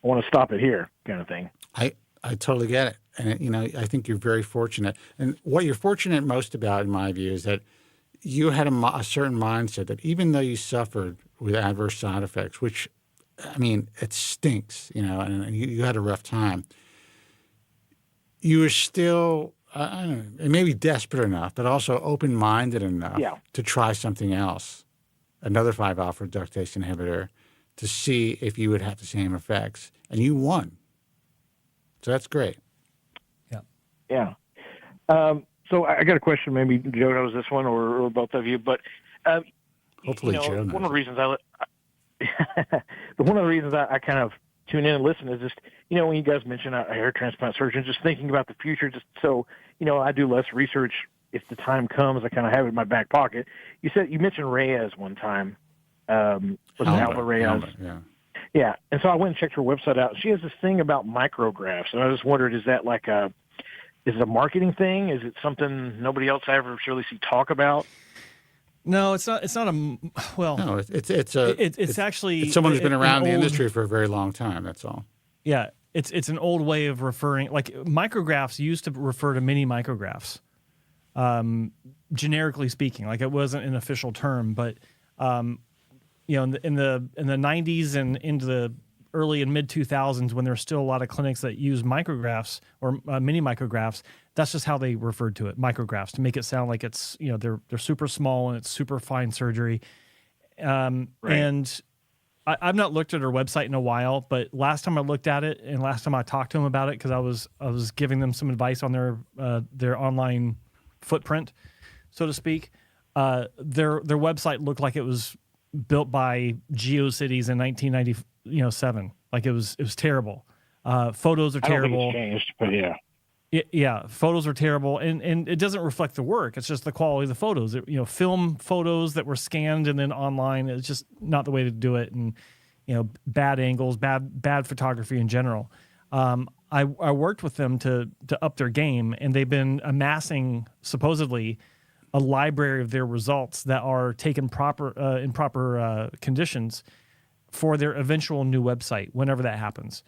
Speaker 6: want to stop it here, kind of thing.
Speaker 3: I totally get it. And, I think you're very fortunate. And what you're fortunate most about, in my view, is that you had a certain mindset that even though you suffered with adverse side effects, which, I mean, it stinks, and you had a rough time, you were still, I don't know, maybe desperate enough, but also open-minded enough to try something else. another 5-alpha reductase inhibitor to see if you would have the same effects, and you won. So that's great.
Speaker 6: Yeah. So I got a question. Maybe Joe knows this one, or both of you. But
Speaker 3: Hopefully, Joe knows.
Speaker 6: One of the reasons one of the reasons I kind of tune in and listen is just when you guys mention a hair transplant surgeon, just thinking about the future. Just so I do less research. If the time comes, I kind of have it in my back pocket. You mentioned Reyes one time. Was it Alba Reyes? Yeah. And so I went and checked her website out. She has this thing about micrographs, and I just wondered, is that is it a marketing thing? Is it something nobody else I ever really see talk about?
Speaker 4: No, it's not. It's not a well.
Speaker 3: No, it's
Speaker 4: actually
Speaker 3: someone who's been around the industry for a very long time. That's all.
Speaker 4: Yeah, it's an old way of referring. Like micrographs used to refer to mini micrographs, generically speaking. Like it wasn't an official term, but in the 90s and into the early and mid 2000s, when there were still a lot of clinics that use micrographs or mini micrographs, that's just how they referred to it, micrographs, to make it sound like it's they're super small and it's super fine surgery. Right. And I've not looked at her website in a while, but last time I looked at it and last time I talked to them about it, because I was giving them some advice on their online footprint, so to speak. Their website looked like it was built by GeoCities in 1997. Like it was terrible. Photos are terrible.
Speaker 6: I don't think it's changed, but yeah.
Speaker 4: Yeah, photos are terrible, and it doesn't reflect the work. It's just the quality of the photos. Film photos that were scanned and then online. It's just not the way to do it, and bad angles, bad photography in general. I worked with them to up their game, and they've been amassing supposedly a library of their results that are taken in proper conditions for their eventual new website, whenever that happens.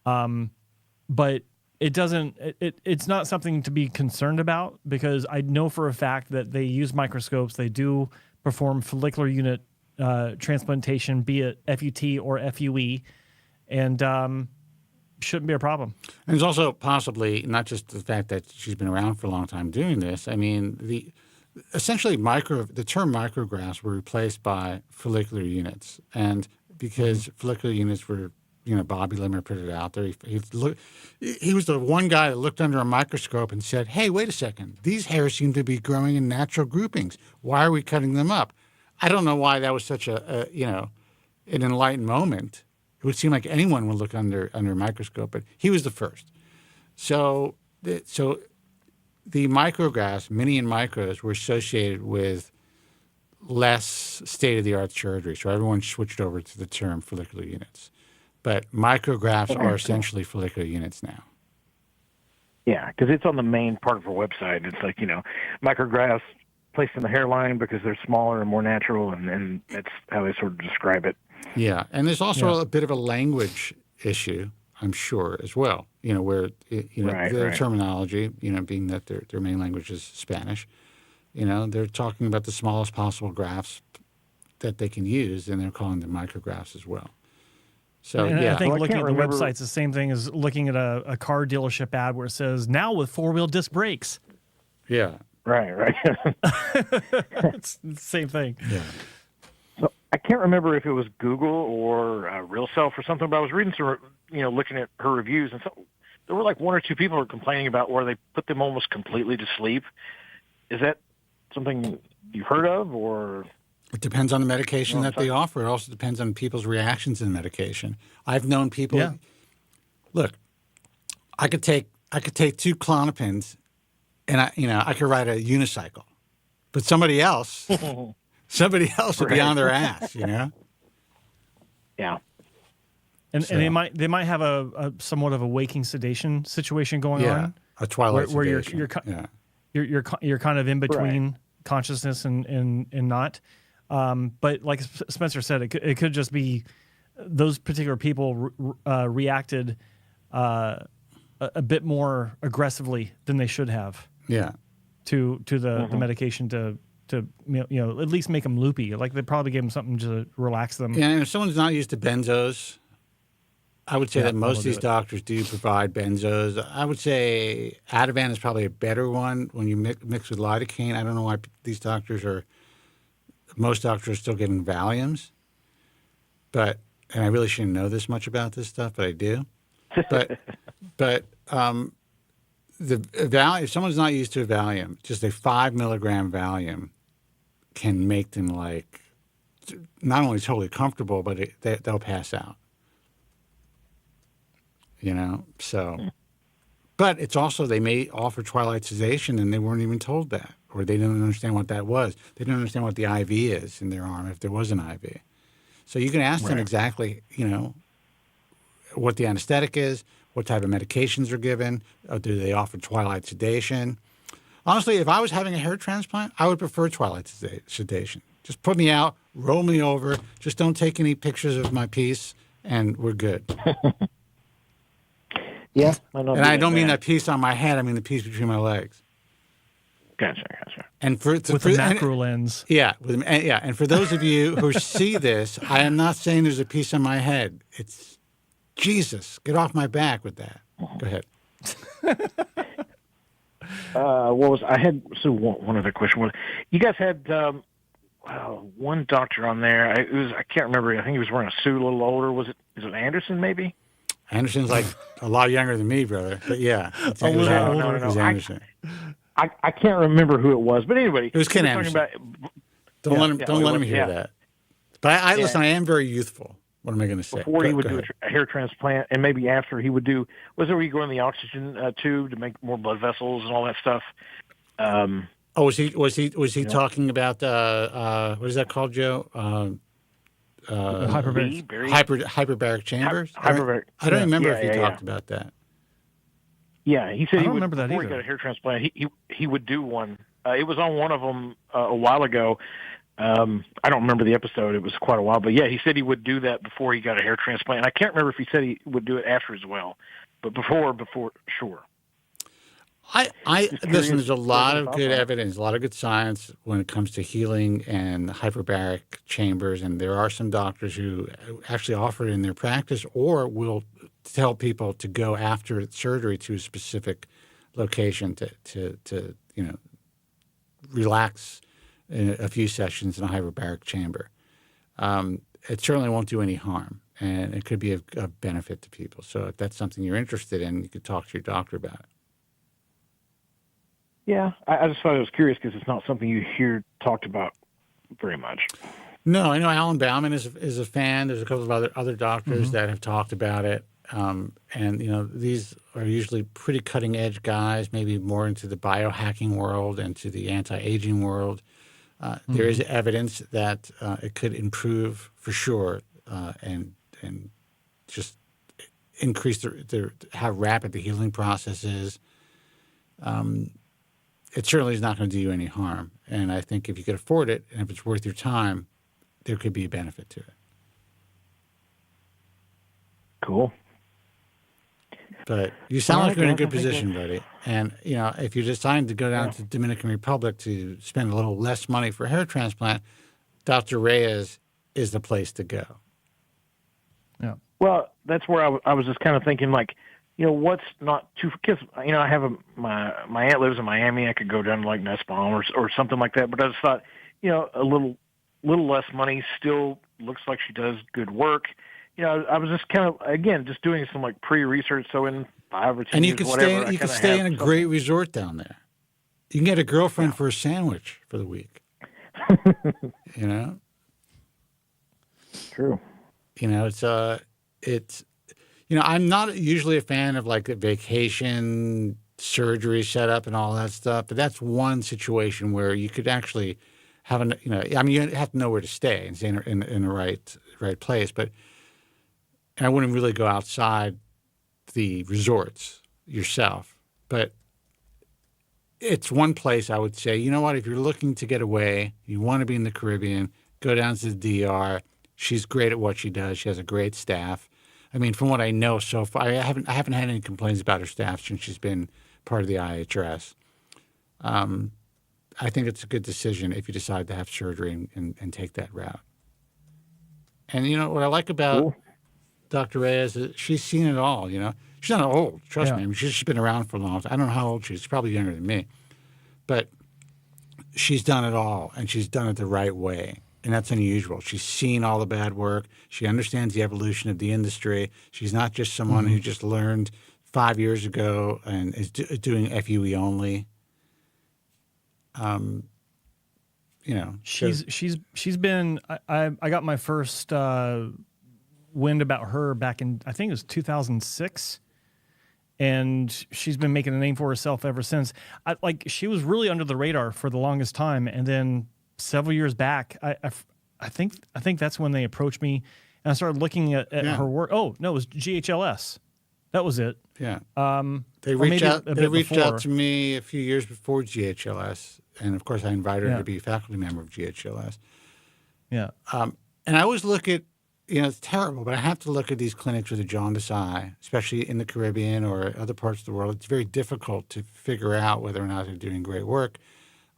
Speaker 4: But it doesn't. It's not something to be concerned about, because I know for a fact that they use microscopes. They do perform follicular unit transplantation, be it FUT or FUE, and shouldn't be a problem.
Speaker 3: And there's also possibly not just the fact that she's been around for a long time doing this. I mean, essentially the term micrographs were replaced by follicular units, and because follicular units were Bobby Limmer put it out there. He was the one guy that looked under a microscope and said, "Hey, wait a second. These hairs seem to be growing in natural groupings. Why are we cutting them up?" I don't know why that was such an enlightened moment. It would seem like anyone would look under a microscope, but he was the first. So the micrographs, mini and micros, were associated with less state-of-the-art surgery. So everyone switched over to the term follicular units. But micrographs are essentially follicular units now.
Speaker 6: Yeah, because it's on the main part of our website. It's like, micrographs placed in the hairline because they're smaller and more natural, and that's how they sort of describe it.
Speaker 3: Yeah, and there's also a bit of a language issue, I'm sure, as well, where, their terminology, being that their main language is Spanish, they're talking about the smallest possible grafts that they can use, and they're calling them micrographs as well. So,
Speaker 4: I think looking at the website's the same thing as looking at a car dealership ad where it says, now with 4-wheel disc brakes.
Speaker 3: Yeah.
Speaker 6: Right.
Speaker 4: It's the same thing.
Speaker 3: Yeah.
Speaker 6: So I can't remember if it was Google or Real Self or something, but I was reading some, looking at her reviews, and so there were like one or two people who were complaining about where they put them almost completely to sleep. Is that something you've heard of, or?
Speaker 3: It depends on the medication that they offer. It also depends on people's reactions to the medication. I've known people. Yeah. Look, I could take 2 Klonopins, and I could ride a unicycle, but somebody else would be on their ass.
Speaker 6: Yeah.
Speaker 4: And they might have a somewhat of a waking sedation situation going on.
Speaker 3: A twilight
Speaker 4: where
Speaker 3: sedation.
Speaker 4: you're kind of in between consciousness and not. But like Spencer said, it could just be those particular people reacted a bit more aggressively than they should have.
Speaker 3: Yeah.
Speaker 4: To the medication to at least make them loopy. Like they probably gave them something to relax them.
Speaker 3: Yeah, and if someone's not used to benzos, I would say that most of these doctors do provide benzos. I would say Ativan is probably a better one when you mix with lidocaine. I don't know why these doctors are most doctors are still giving Valiums, and I really shouldn't know this much about this stuff, but I do. But the Valium, if someone's not used to a Valium, just a 5 milligram Valium can make them like not only totally comfortable, but they'll pass out. So. But it's also, they may offer twilight sedation and they weren't even told that, or they didn't understand what that was. They didn't understand what the IV is in their arm if there was an IV. So you can ask them exactly, what the anesthetic is, what type of medications are given, do they offer twilight sedation. Honestly, if I was having a hair transplant, I would prefer twilight sedation. Just put me out, roll me over, just don't take any pictures of my piece, and we're good.
Speaker 6: Yeah,
Speaker 3: and I don't mean that piece on my head. I mean the piece between my legs.
Speaker 6: Gotcha.
Speaker 4: And with the macro lens.
Speaker 3: Yeah, and for those of you who see this, I am not saying there's a piece on my head. It's Jesus. Get off my back with that. Go ahead.
Speaker 6: One other question was, you guys had one doctor on there. I can't remember. I think he was wearing a suit, a little older. Is it Anderson maybe?
Speaker 3: Anderson's like a lot younger than me, brother. But yeah,
Speaker 6: no.
Speaker 3: It was Anderson.
Speaker 6: I can't remember who it was, but anyway,
Speaker 3: it was Ken Anderson. Don't let him hear that. But listen. I am very youthful. What am I going to say?
Speaker 6: Before he would do a hair transplant, and maybe after he would do, was there where you go in the oxygen tube to make more blood vessels and all that stuff?
Speaker 3: Was he talking about what is that called, Joe? Hyperbaric chambers. I don't remember if he talked about that.
Speaker 6: Yeah, he said
Speaker 4: I don't remember that
Speaker 6: before
Speaker 4: either.
Speaker 6: He got a hair transplant. He would do one. It was on one of them a while ago. I don't remember the episode. It was quite a while, but yeah, he said he would do that before he got a hair transplant. And I can't remember if he said he would do it after as well, but before, sure.
Speaker 3: Listen. There's a lot of good evidence, a lot of good science when it comes to healing and hyperbaric chambers, and there are some doctors who actually offer it in their practice, or will tell people to go after surgery to a specific location to relax in a few sessions in a hyperbaric chamber. It certainly won't do any harm, and it could be of benefit to people. So if that's something you're interested in, you could talk to your doctor about it.
Speaker 6: Yeah, I just thought I was curious because it's not something you hear talked about very much.
Speaker 3: No, I know Alan Bauman is a fan. There's a couple of other doctors that have talked about it. And these are usually pretty cutting edge guys, maybe more into the biohacking world and to the anti-aging world. There is evidence that it could improve for sure, and just increase how rapid the healing process is. It certainly is not going to do you any harm. And I think if you could afford it and if it's worth your time, there could be a benefit to it.
Speaker 6: Cool.
Speaker 3: But you sound like you're in a good position, buddy. And, if you're deciding to go down to the Dominican Republic to spend a little less money for a hair transplant, Dr. Reyes is the place to go.
Speaker 6: Yeah. Well, that's where I was just kind of thinking, like, what's not too, because, I have my aunt lives in Miami. I could go down to like Nussbaum or something like that. But I just thought, a little less money still looks like she does good work. I was just kind of, again, just doing some like pre-research. So in 5 or 10 years, whatever,
Speaker 3: you could stay in a great resort down there. You can get a girlfriend for a sandwich for the week.
Speaker 6: True.
Speaker 3: It's I'm not usually a fan of like a vacation surgery setup and all that stuff, but that's one situation where you could actually have you have to know where to stay and stay in the right place. But I wouldn't really go outside the resorts yourself. But it's one place I would say, if you're looking to get away, you want to be in the Caribbean, go down to the DR. She's great at what she does. She has a great staff. I mean, from what I know so far, I haven't had any complaints about her staff since she's been part of the IHRS. I think it's a good decision if you decide to have surgery and take that route. And what I like about Dr. Reyes is she's seen it all. She's not old. Trust me. I mean, she's been around for a long time. I don't know how old she is. She's probably younger than me, but she's done it all, and she's done it the right way. And that's unusual. She's seen all the bad work. She understands the evolution of the industry. She's not just someone who just learned 5 years ago and is doing FUE only. You know,
Speaker 4: she's been. I got my first wind about her back in, I think it was 2006. And she's been making a name for herself ever since. She was really under the radar for the longest time, and then several years back, I think that's when they approached me, and I started looking at her work. Oh no, it was GHLS. That was it.
Speaker 3: Yeah. They reached out. They reached out to me a few years before GHLS, and of course, I invited her to be a faculty member of GHLS.
Speaker 4: Yeah.
Speaker 3: And I always look at, it's terrible, but I have to look at these clinics with a jaundiced eye, especially in the Caribbean or other parts of the world. It's very difficult to figure out whether or not they're doing great work.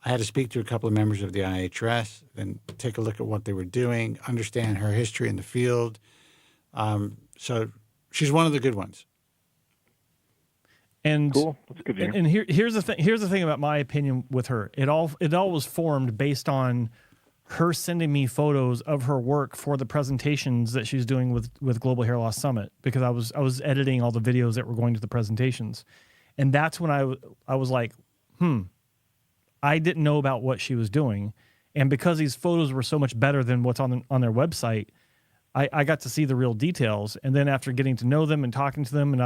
Speaker 3: I had to speak to a couple of members of the IHRS and take a look at what they were doing, understand her history in the field. So she's one of the good ones.
Speaker 4: And
Speaker 6: cool. That's good to hear.
Speaker 4: And here's the thing. Here's the thing about my opinion with her. It all was formed based on her sending me photos of her work for the presentations that she's doing with Global Hair Loss Summit, because I was editing all the videos that were going to the presentations, and that's when I was like, I didn't know about what she was doing, and because these photos were so much better than what's on their website, I got to see the real details. And then after getting to know them and talking to them, and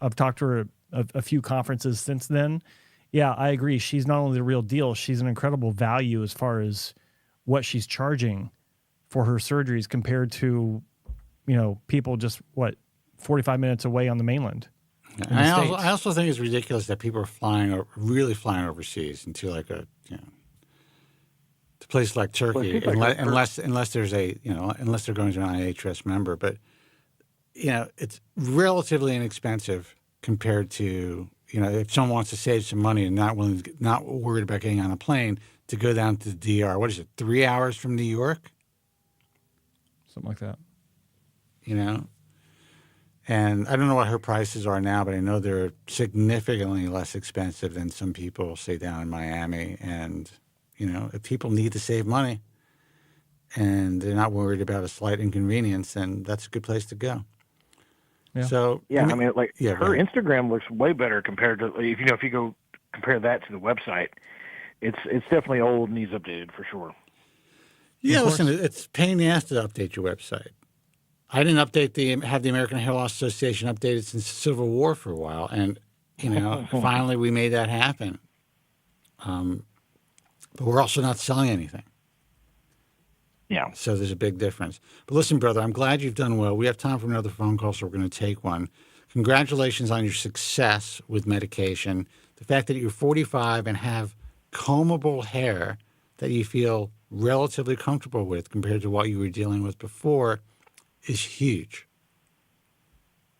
Speaker 4: I've talked to her a few conferences since then. Yeah, I agree. She's not only the real deal, she's an incredible value as far as what she's charging for her surgeries compared to, people just 45 minutes away on the mainland.
Speaker 3: I also think it's ridiculous that people are really flying overseas into to places like Turkey, unless there's unless they're going to an IHRS member. But it's relatively inexpensive compared to if someone wants to save some money and not worried about getting on a plane to go down to the DR. What is it? 3 hours from New York?
Speaker 4: Something like that.
Speaker 3: And I don't know what her prices are now, but I know they're significantly less expensive than some people say down in Miami. And, if people need to save money and they're not worried about a slight inconvenience, then that's a good place to go.
Speaker 4: Yeah.
Speaker 3: So,
Speaker 6: her Instagram looks way better compared to, if you go compare that to the website, it's definitely old and needs updated for sure.
Speaker 3: Yeah, listen, it's a pain in the ass to update your website. I didn't have the American Hair Loss Association updated since the Civil War for a while, and finally we made that happen. But we're also not selling anything.
Speaker 6: Yeah.
Speaker 3: So there's a big difference. But listen, brother, I'm glad you've done well. We have time for another phone call, so we're going to take one. Congratulations on your success with medication. The fact that you're 45 and have combable hair that you feel relatively comfortable with compared to what you were dealing with before is huge.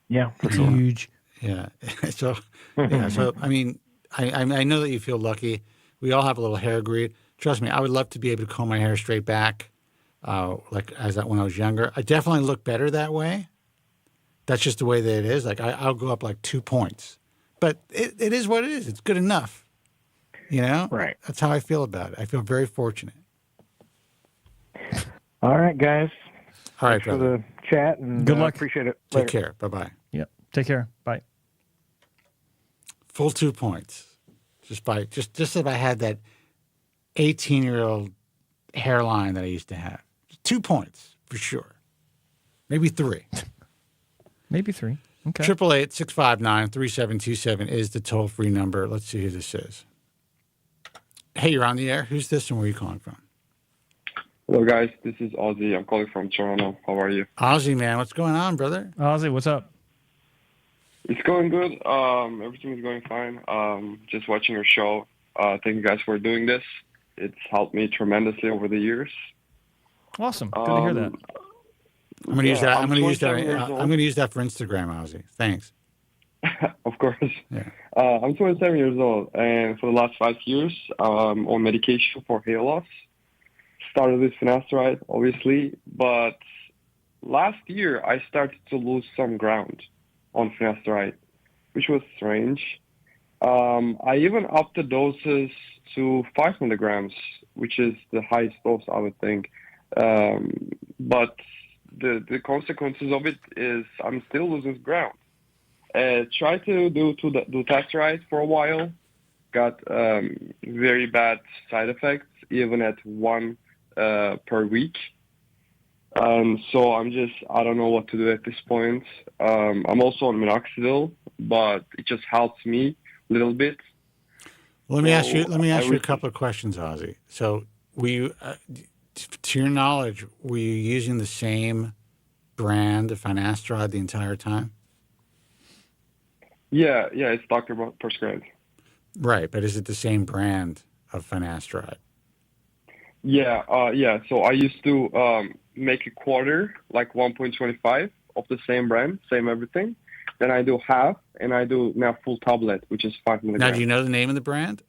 Speaker 6: Yeah,
Speaker 4: it's huge.
Speaker 3: Yeah. So I mean, I know that you feel lucky. We all have a little hair greed. Trust me, I would love to be able to comb my hair straight back, when I was younger. I definitely look better that way. That's just the way that it is. I'll go up 2 points, but it is what it is. It's good enough.
Speaker 6: Right.
Speaker 3: That's how I feel about it. I feel very fortunate.
Speaker 6: All right, guys.
Speaker 3: All right,
Speaker 6: Thanks for the chat, and
Speaker 4: good luck.
Speaker 6: Appreciate it.
Speaker 3: Take care. Bye-bye.
Speaker 4: Yep. Take care. Bye.
Speaker 3: Full 2 points. Just if I had that 18-year-old hairline that I used to have. 2 points for sure. Maybe 3.
Speaker 4: Maybe 3. Okay.
Speaker 3: 888-659-3727 is the toll-free number. Let's see who this is. Hey, you're on the air. Who's this and where are you calling from?
Speaker 7: Hello, guys. This is Ozzy. I'm calling from Toronto. How are you?
Speaker 3: Ozzy, man. What's going on, brother?
Speaker 4: Ozzy, what's up?
Speaker 7: It's going good. Everything is going fine. Just watching your show. Thank you guys for doing this. It's helped me tremendously over the years.
Speaker 4: Awesome. Good to hear that.
Speaker 3: I'm going to use that. I'm going to use that for Instagram, Ozzy. Thanks.
Speaker 7: Of course.
Speaker 3: Yeah.
Speaker 7: I'm 27 years old, and for the last 5 years, I'm on medication for hair loss. Started with Finasteride, obviously, but last year I started to lose some ground on Finasteride, which was strange. I even upped the doses to 5 milligrams, which is the highest dose, I would think. But the consequences of it is I'm still losing ground. Tried to do Finasteride for a while, got very bad side effects, even at one per week. So I don't know what to do at this point. I'm also on minoxidil, but it just helps me a little bit.
Speaker 3: Let me ask you a couple of questions, Ozzy. So, to your knowledge, were you using the same brand of Finasteride the entire time?
Speaker 7: Yeah, it's doctor prescribed.
Speaker 3: Right, but is it the same brand of Finasteride?
Speaker 7: Yeah. So I used to make a quarter, like 1.25 of the same brand, same everything. Then I do half, and I do now full tablet, which is 5 milligrams.
Speaker 3: Now, do you know the name of the brand?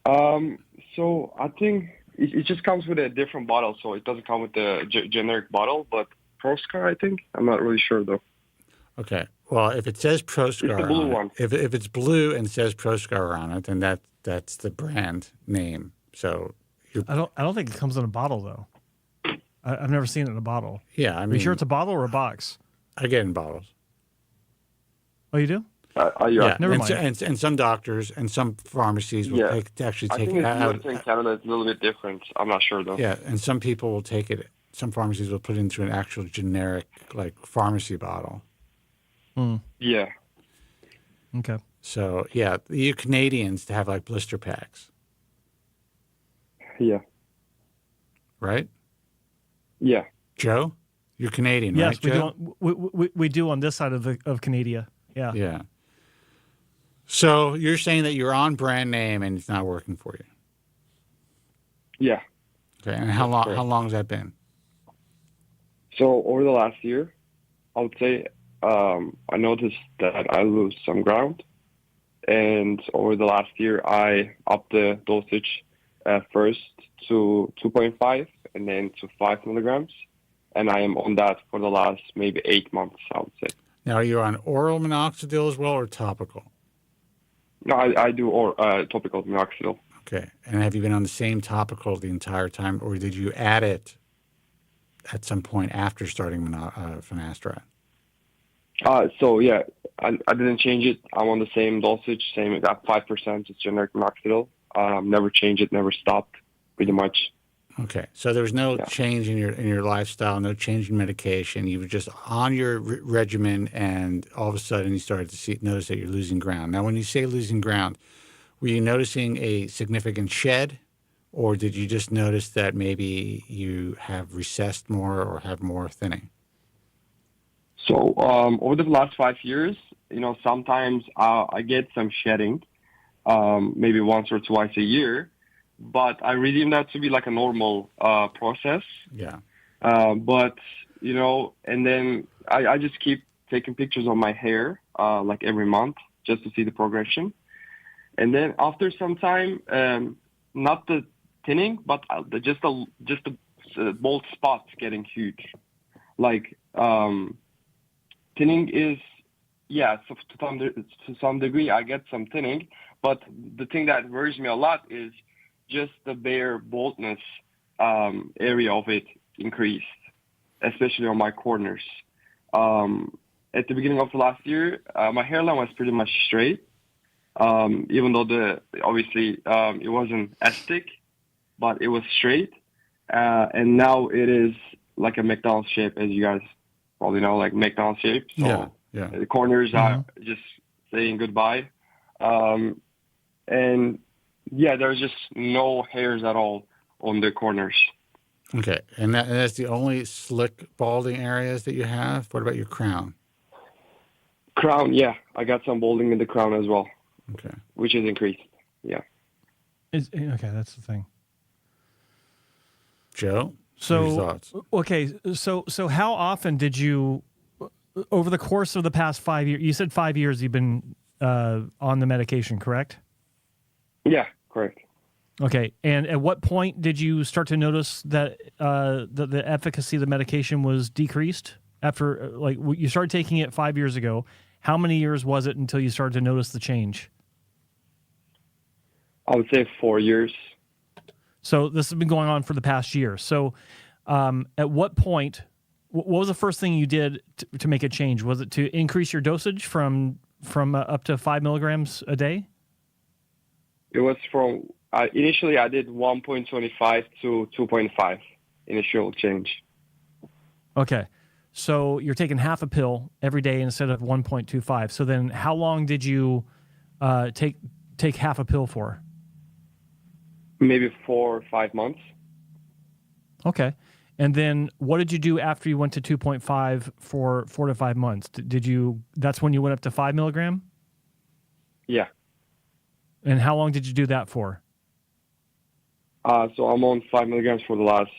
Speaker 7: So I think it just comes with a different bottle, so it doesn't come with the generic bottle, but Proscar, I think. I'm not really sure, though.
Speaker 3: Okay. Well, if it says Proscar
Speaker 7: It's the blue one.
Speaker 3: if it's blue and says Proscar on it, then that's the brand name. So
Speaker 4: I don't think it comes in a bottle though. I've never seen it in a bottle.
Speaker 3: Yeah, I mean,
Speaker 4: are you sure it's a bottle or a box?
Speaker 3: I get in bottles.
Speaker 4: Oh, you do?
Speaker 3: Yeah,
Speaker 4: never mind.
Speaker 3: And some doctors and some pharmacies will actually take it out.
Speaker 7: I think in Canada it's a little bit different. I'm not sure though.
Speaker 3: Yeah, and some people will take it. Some pharmacies will put it into an actual generic like pharmacy bottle.
Speaker 7: Yeah.
Speaker 4: Okay.
Speaker 3: So yeah, you Canadians to have like blister packs.
Speaker 7: Yeah.
Speaker 3: Right.
Speaker 7: Yeah.
Speaker 3: Joe, you're Canadian,
Speaker 4: yes,
Speaker 3: right? Joe?
Speaker 4: we do on this side of Canada. Yeah.
Speaker 3: Yeah. So you're saying that you're on brand name and it's not working for you.
Speaker 7: Yeah.
Speaker 3: Okay. And how long has that been?
Speaker 7: So over the last year, I would say I noticed that I lose some ground, and over the last year I upped the dosage first to 2.5 and then to 5 milligrams, and I am on that for the last maybe 8 months, I would say.
Speaker 3: Now, are you on oral minoxidil as well or topical?
Speaker 7: No, I do topical minoxidil.
Speaker 3: Okay. And have you been on the same topical the entire time, or did you add it at some point after starting Finasteride?
Speaker 7: So yeah, I didn't change it. I'm on the same dosage, same at 5%. It's generic minoxidil. Never changed it, never stopped, pretty much.
Speaker 3: Okay, so there was no change in your lifestyle, no change in medication. You were just on your regimen, and all of a sudden you started to notice that you're losing ground. Now, when you say losing ground, were you noticing a significant shed, or did you just notice that maybe you have recessed more or have more thinning?
Speaker 7: So over the last 5 years, sometimes I get some shedding, maybe once or twice a year. But I redeem that to be like a normal process.
Speaker 3: Yeah.
Speaker 7: But, and then I just keep taking pictures of my hair like every month just to see the progression. And then after some time, not the thinning, but just the bald spots getting huge. Like thinning is, so to some degree I get some thinning. But the thing that worries me a lot is just the bare baldness area of it increased, especially on my corners. At the beginning of the last year, my hairline was pretty much straight, even though obviously it wasn't as thick, but it was straight. And now it is like a McDonald's shape, as you guys probably know, like McDonald's shape. So the corners are just saying goodbye. And there's just no hairs at all on the corners.
Speaker 3: Okay, and that's the only slick balding areas that you have? What about your crown?
Speaker 7: Crown, I got some balding in the crown as well.
Speaker 3: Okay.
Speaker 7: Which is increased, yeah.
Speaker 4: Okay, that's the thing.
Speaker 3: Joe, what are your thoughts?
Speaker 4: Okay, so how often did you, over the course of the past 5 years, you said 5 years you've been on the medication, correct?
Speaker 7: Yeah, correct.
Speaker 4: Okay, and at what point did you start to notice that the efficacy of the medication was decreased? After, you started taking it 5 years ago, how many years was it until you started to notice the change?
Speaker 7: I would say 4 years.
Speaker 4: So this has been going on for the past year. So at what point, what was the first thing you did to make a change? Was it to increase your dosage from up to 5 milligrams a day?
Speaker 7: It was from, initially I did 1.25 to 2.5 initial change.
Speaker 4: Okay. So you're taking half a pill every day instead of 1.25. So then how long did you take half a pill for?
Speaker 7: Maybe 4 or 5 months.
Speaker 4: Okay. And then what did you do after you went to 2.5 for 4 to 5 months? That's when you went up to 5 milligram?
Speaker 7: Yeah.
Speaker 4: And how long did you do that for?
Speaker 7: So I'm on 5 milligrams for the last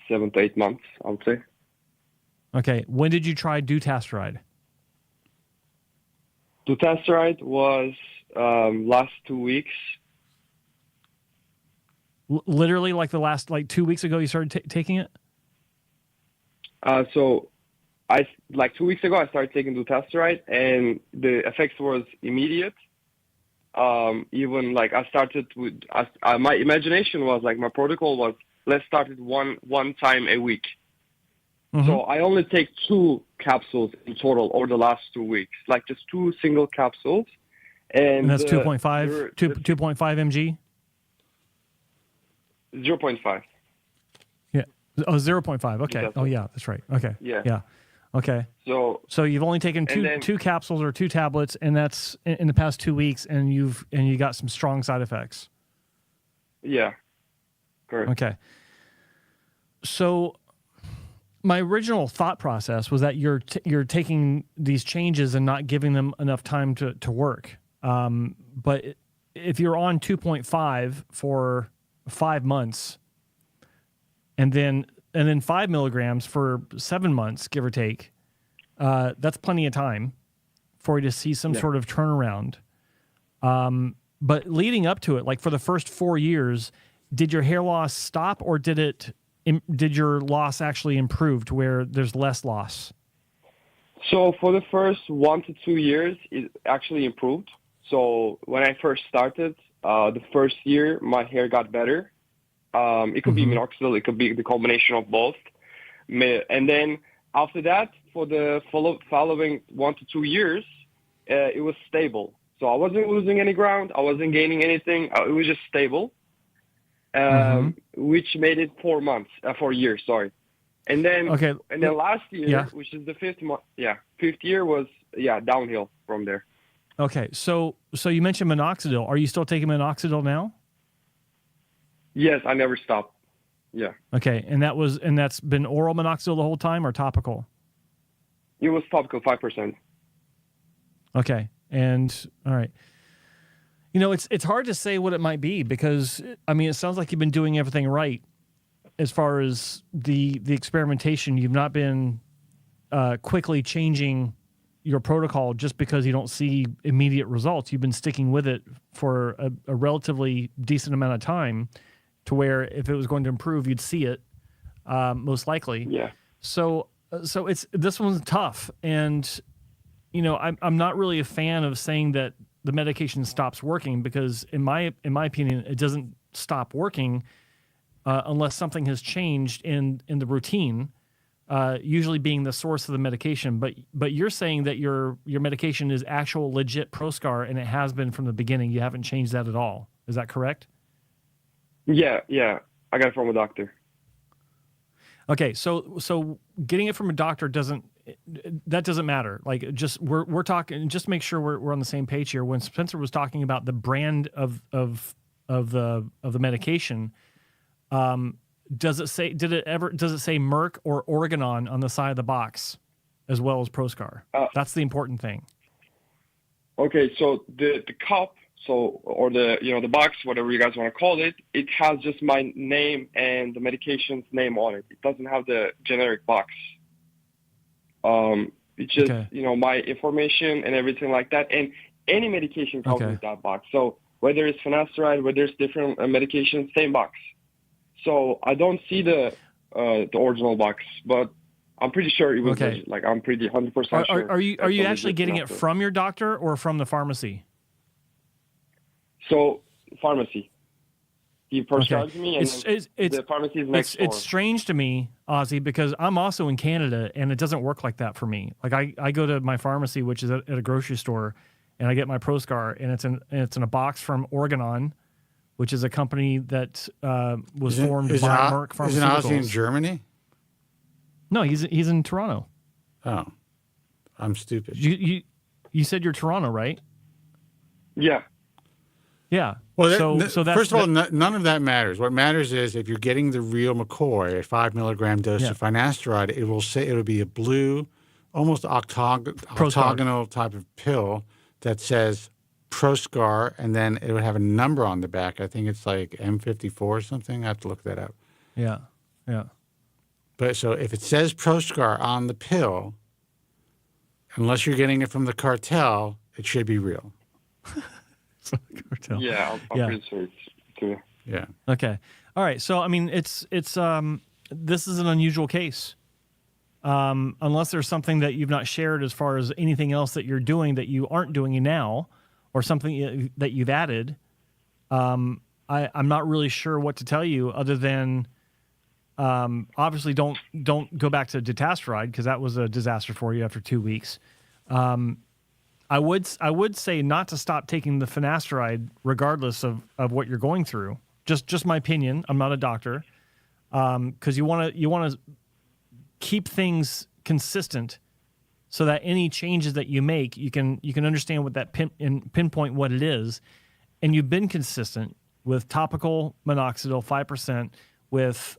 Speaker 7: 7 to 8 months, I would say.
Speaker 4: Okay. When did you try dutasteride?
Speaker 7: Dutasteride was last 2 weeks.
Speaker 4: Literally like the last 2 weeks ago you started taking it?
Speaker 7: So 2 weeks ago I started taking dutasteride and the effects was immediate. Even like I started with, my imagination was like my protocol was, let's start it one time a week.
Speaker 4: Mm-hmm.
Speaker 7: So I only take 2 capsules in total over the last 2 weeks, like just 2 single capsules. And
Speaker 4: that's 2.5 mg?
Speaker 7: 0.5.
Speaker 4: Yeah. Oh, 0.5. Okay.
Speaker 7: Exactly.
Speaker 4: Oh, yeah, that's right. Okay.
Speaker 7: Yeah.
Speaker 4: Yeah. Okay.
Speaker 7: So
Speaker 4: you've only taken two capsules or 2 tablets, and that's in the past 2 weeks, and you got some strong side effects.
Speaker 7: Yeah. Correct.
Speaker 4: Okay. So my original thought process was that you're taking these changes and not giving them enough time to work. But if you're on 2.5 for 5 months, and then 5 milligrams for 7 months, give or take, that's plenty of time for you to see some sort of turnaround. But leading up to it, like for the first 4 years, did your hair loss stop, or did your loss actually improve to where there's less loss?
Speaker 7: So for the first 1 to 2 years, it actually improved. So when I first started, the first year, my hair got better. It could be minoxidil, it could be the combination of both. And then after that, for the following 1 to 2 years, it was stable. So I wasn't losing any ground, I wasn't gaining anything. It was just stable, which made it 4 years. Sorry. And then last year, which is the fifth year was downhill from there.
Speaker 4: Okay, so you mentioned minoxidil. Are you still taking minoxidil now?
Speaker 7: Yes, I never stopped. Yeah.
Speaker 4: Okay, and that's been oral minoxidil the whole time or topical?
Speaker 7: It was topical, 5%.
Speaker 4: Okay, and all right. You know, it's hard to say what it might be because I mean, it sounds like you've been doing everything right as far as the experimentation. You've not been quickly changing your protocol just because you don't see immediate results. You've been sticking with it for a relatively decent amount of time to where if it was going to improve, you'd see it most likely.
Speaker 7: Yeah.
Speaker 4: So this one's tough. And, you know, I'm not really a fan of saying that the medication stops working because in my opinion, it doesn't stop working unless something has changed in the routine. Usually being the source of the medication, but you're saying that your medication is actual legit Proscar and it has been from the beginning. You haven't changed that at all. Is that correct?
Speaker 7: Yeah. I got it from a doctor.
Speaker 4: Okay, so getting it from a doctor doesn't matter. Like just we're talking. Just make sure we're on the same page here. When Spencer was talking about the brand of the medication, does it say Merck or Organon on the side of the box as well as Proscar? That's the important thing.
Speaker 7: Okay, so the cup, or the box, whatever you guys want to call it, it has just my name and the medication's name on it. It doesn't have the generic box. It's just my information and everything like that, and any medication comes with that box. So whether it's Finasteride, whether it's different medications, same box. So I don't see the original box, but I'm pretty sure it was
Speaker 4: Okay.
Speaker 7: legit. Like I'm pretty 100% sure.
Speaker 4: Are you
Speaker 7: that's a
Speaker 4: actually
Speaker 7: legit
Speaker 4: getting it
Speaker 7: doctor.
Speaker 4: from your doctor or from the pharmacy?
Speaker 7: So pharmacy. He prescribed me, and
Speaker 4: It's
Speaker 7: the pharmacy is next door.
Speaker 4: It's strange to me, Ozzy, because I'm also in Canada, and it doesn't work like that for me. Like I go to my pharmacy, which is at a grocery store, and I get my ProScar, and it's in a box from Organon, which is a company that was formed by Merck Pharmaceuticals.
Speaker 3: Isn't Ozzy in Germany?
Speaker 4: No, he's in Toronto.
Speaker 3: Oh, I'm stupid.
Speaker 4: You said you're Toronto, right?
Speaker 7: Yeah.
Speaker 4: Yeah.
Speaker 3: Well,
Speaker 4: so that's,
Speaker 3: first of all, none of that matters. What matters is if you're getting the real McCoy, a 5 milligram dose of finasteride, it'll be a blue, almost octagonal type of pill that says ProScar, and then it would have a number on the back. I think it's like M54 or something. I have to look that up.
Speaker 4: Yeah.
Speaker 3: But so if it says ProScar on the pill, unless you're getting it from the cartel, it should be real.
Speaker 4: Cartel.
Speaker 7: Yeah, I'm pretty sure it's true.
Speaker 3: Yeah.
Speaker 4: Okay. All right. So I mean, it's this is an unusual case. Unless there's something that you've not shared as far as anything else that you're doing that you aren't doing now, or something that you've added, I'm not really sure what to tell you other than obviously don't go back to dutasteride because that was a disaster for you after 2 weeks. I would say not to stop taking the finasteride regardless of what you're going through. Just my opinion. I'm not a doctor. Because you want to keep things consistent so that any changes that you make, you can understand what that pinpoint what it is. And you've been consistent with topical minoxidil 5% with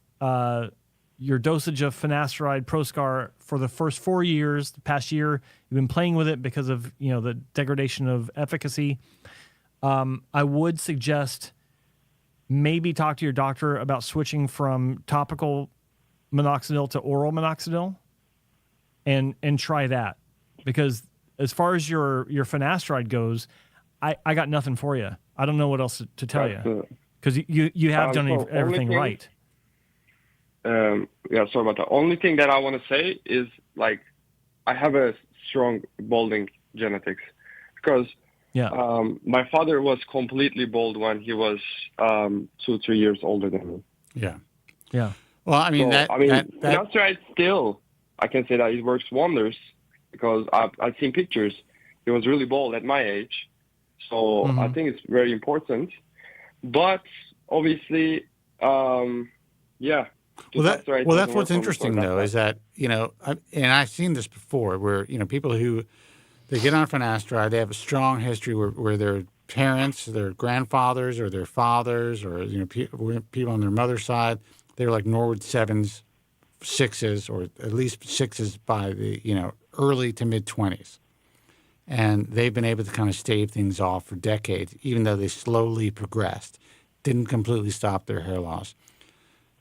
Speaker 4: your dosage of finasteride ProScar for the first 4 years. The past year, you've been playing with it because of the degradation of efficacy. I would suggest maybe talk to your doctor about switching from topical minoxidil to oral minoxidil, and try that, because as far as your finasteride goes, I got nothing for you. I don't know what else to tell you, because you have done everything right.
Speaker 7: Yeah, sorry about that. Only thing that I want to say is, like, I have a strong balding genetics because my father was completely bald when he was 2-3 years older than me.
Speaker 3: Yeah. Well, I mean,
Speaker 7: so, finasteride still, I can say that it works wonders because I've seen pictures. He was really bald at my age. So I think it's very important. But obviously, yeah.
Speaker 3: Well, that's what's interesting, though, is that, and I've seen this before where, people who, they get on finasteride, they have a strong history where their parents, their grandfathers or their fathers or, people on their mother's side, they're like Norwood 7s, 6s, or at least 6s by the, early to mid-20s. And they've been able to kind of stave things off for decades, even though they slowly progressed, didn't completely stop their hair loss.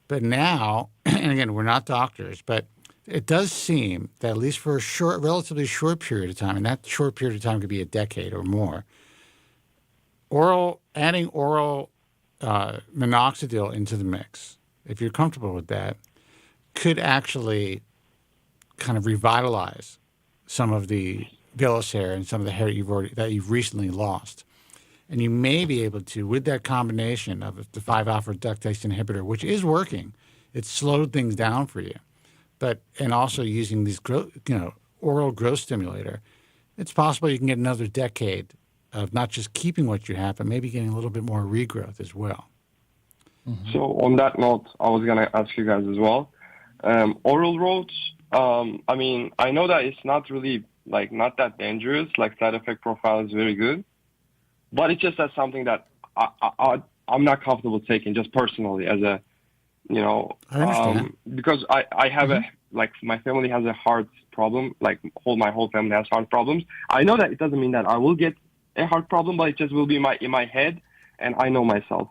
Speaker 3: But now, and again, we're not doctors, but it does seem that at least for a relatively short period of time, and that short period of time could be a decade or more, adding oral minoxidil into the mix, if you're comfortable with that, could actually kind of revitalize some of the vellus hair and some of the hair that you've recently lost. And you may be able to, with that combination of the 5-alpha reductase inhibitor, which is working, it's slowed things down for you, and also using these oral growth stimulator, it's possible you can get another decade of not just keeping what you have, but maybe getting a little bit more regrowth as well.
Speaker 7: Mm-hmm. So on that note, I was going to ask you guys as well. Oral roads, I know that it's not really, not that dangerous, side effect profile is very good. But it's just something that I'm not comfortable taking, just personally, as a,
Speaker 3: I understand.
Speaker 7: because I have my family has a heart problem, my whole family has heart problems. I know that it doesn't mean that I will get a heart problem, but it just will be in my head, and I know myself.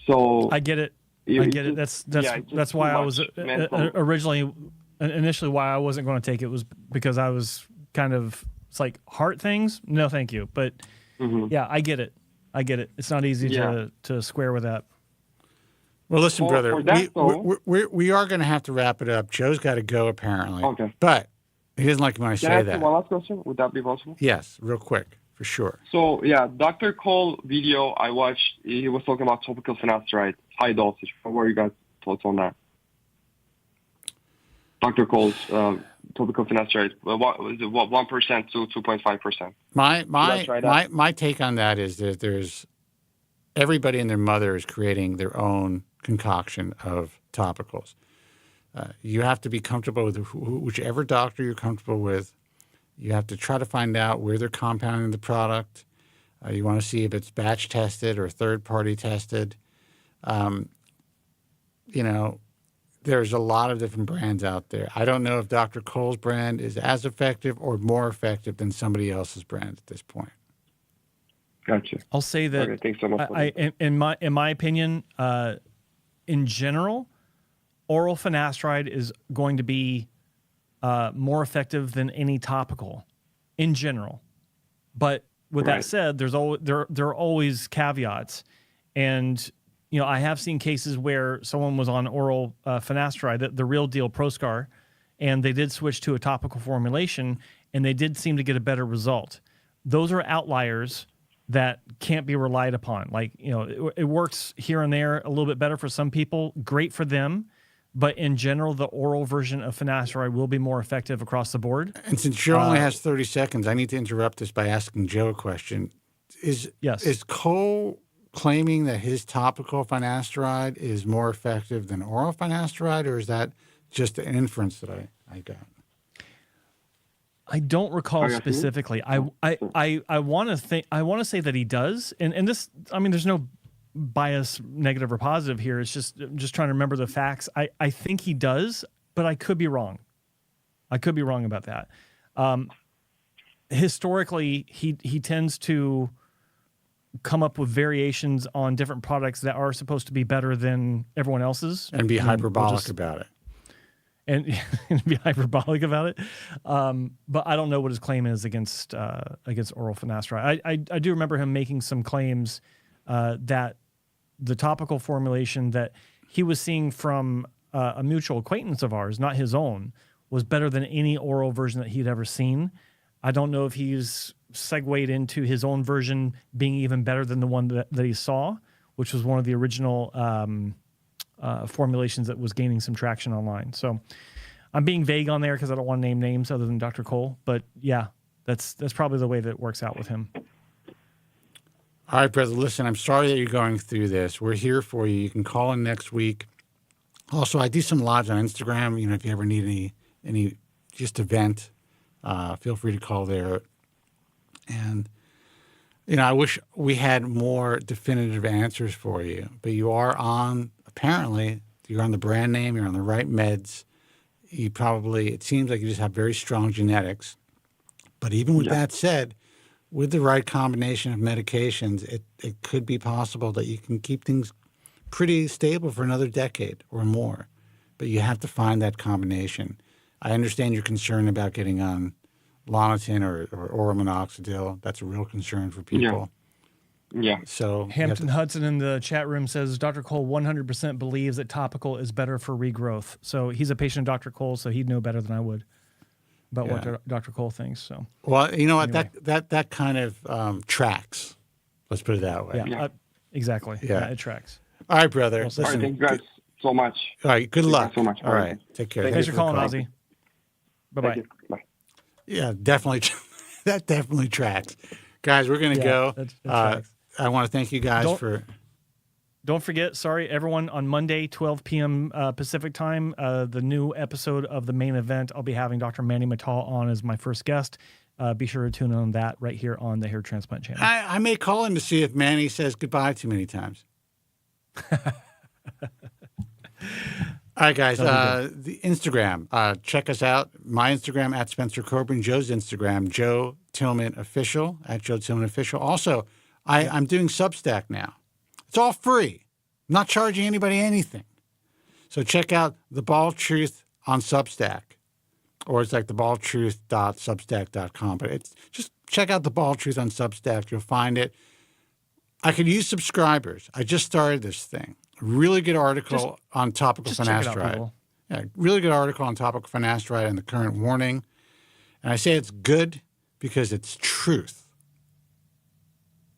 Speaker 7: So
Speaker 4: I get it. That's why I was initially why I wasn't going to take it was because I was kind of, it's like heart things. No, thank you. But yeah, I get it. It's not easy to square with that.
Speaker 3: Well, listen, brother,
Speaker 7: for that,
Speaker 3: we are going to have to wrap it up. Joe's got to go, apparently.
Speaker 7: Okay.
Speaker 3: But he doesn't like when I
Speaker 7: Can I
Speaker 3: say
Speaker 7: ask
Speaker 3: that.
Speaker 7: you one last question? Would that be possible?
Speaker 3: Yes, real quick, for sure.
Speaker 7: So, yeah, Dr. Cole video I watched, he was talking about topical finasteride, high dosage. What are you guys' thoughts on that? Dr. Cole's topical finasteride, what was it, 1% to 2.5%?
Speaker 3: My take on that is that there's everybody and their mother is creating their own concoction of topicals. You have to be comfortable with whichever doctor you're comfortable with. You have to try to find out where they're compounding the product. You want to see if it's batch tested or third-party tested. There's a lot of different brands out there. I don't know if Dr. Cole's brand is as effective or more effective than somebody else's brand at this point.
Speaker 7: Gotcha.
Speaker 4: I'll say that
Speaker 7: Okay, thanks so much.
Speaker 4: in my opinion, in general, oral finasteride is going to be more effective than any topical, in general. But with that said, there are always caveats, and I have seen cases where someone was on oral finasteride, the real deal Proscar, and they did switch to a topical formulation, and they did seem to get a better result. Those are outliers that can't be relied upon. Like, it works here and there a little bit better for some people, great for them, but in general, the oral version of finasteride will be more effective across the board.
Speaker 3: And since Joe only has 30 seconds, I need to interrupt this by asking Joe a question. Is Cole claiming that his topical finasteride is more effective than oral finasteride, or is that just an inference that I got?
Speaker 4: I don't recall specifically. I want to say that he does, and this, I mean, there's no bias, negative or positive here. It's just trying to remember the facts. I think he does, but I could be wrong. I could be wrong about that. Historically, he tends to come up with variations on different products that are supposed to be better than everyone else's,
Speaker 3: and be hyperbolic about it.
Speaker 4: And be hyperbolic about it. But I don't know what his claim is against oral finasteride. I do remember him making some claims that the topical formulation that he was seeing from a mutual acquaintance of ours, not his own, was better than any oral version that he'd ever seen. I don't know if he's segued into his own version being even better than the one that he saw, which was one of the original formulations that was gaining some traction online. So I'm being vague on there because I don't want to name names other than Dr. Cole. But yeah, that's probably the way that it works out with him.
Speaker 3: All right, brother. Listen, I'm sorry that you're going through this. We're here for you. You can call in next week. Also, I do some lives on Instagram. If you ever need any just to vent, feel free to call there. And I wish we had more definitive answers for you. But you are on. Apparently, you're on the brand name. You're on the right meds. It seems like you just have very strong genetics. But even with that said, with the right combination of medications, it could be possible that you can keep things pretty stable for another decade or more. But you have to find that combination. I understand your concern about getting on Lonitin or oral minoxidil. That's a real concern for people.
Speaker 7: Yeah.
Speaker 3: So
Speaker 4: Hampton Hudson in the chat room says Dr. Cole 100% believes that topical is better for regrowth. So he's a patient of Dr. Cole, so he'd know better than I would about what Dr. Cole thinks. So
Speaker 3: well, you know what,
Speaker 4: anyway.
Speaker 3: that kind of tracks. Let's put it that way.
Speaker 4: Yeah, exactly. Yeah, it tracks.
Speaker 3: All right, brother.
Speaker 7: All
Speaker 3: Listen,
Speaker 7: right, thank you guys so much.
Speaker 3: All right, good luck.
Speaker 7: Thank you so much.
Speaker 3: All right, take care.
Speaker 4: Thanks for calling, Ozzy. Bye-bye.
Speaker 7: Bye.
Speaker 3: Yeah, definitely. That definitely tracks. Guys, we're going to go.
Speaker 4: That tracks.
Speaker 3: I want to thank you guys for...
Speaker 4: Don't forget, sorry, everyone, on Monday, 12 p.m. Pacific time, the new episode of The Main Event, I'll be having Dr. Manny Mattal on as my first guest. Be sure to tune in on that right here on the Hair Transplant channel.
Speaker 3: I may call him to see if Manny says goodbye too many times. All right, guys, the Instagram. Check us out. My Instagram, at Spencer Kobren. Joe's Instagram, Joe Tillman Official, at Joe Tillman Official. Also, I'm doing Substack now. It's all free. I'm not charging anybody anything. So check out The Bald Truth on Substack. Or it's like thebaldtruth.substack.com. But it's just check out The Bald Truth on Substack. You'll find it. I could use subscribers. I just started this thing. Really good article on topical
Speaker 4: Just check it out,
Speaker 3: finasteride.
Speaker 4: people.
Speaker 3: Yeah, really good article on topical finasteride and the current warning. And I say it's good because it's truth.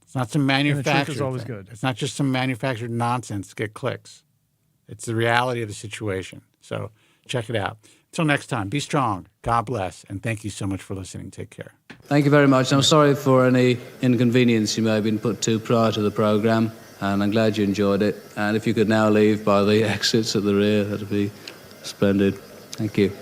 Speaker 3: It's not some manufactured
Speaker 4: And the truth is always
Speaker 3: thing.
Speaker 4: good.
Speaker 3: It's not just some manufactured nonsense to get clicks. It's the reality of the situation. So check it out. Until next time, be strong. God bless. And thank you so much for listening. Take care.
Speaker 8: Thank you very much. I'm sorry for any inconvenience you may have been put to prior to the programme, and I'm glad you enjoyed it. And if you could now leave by the exits at the rear, that'd be splendid. Thank you.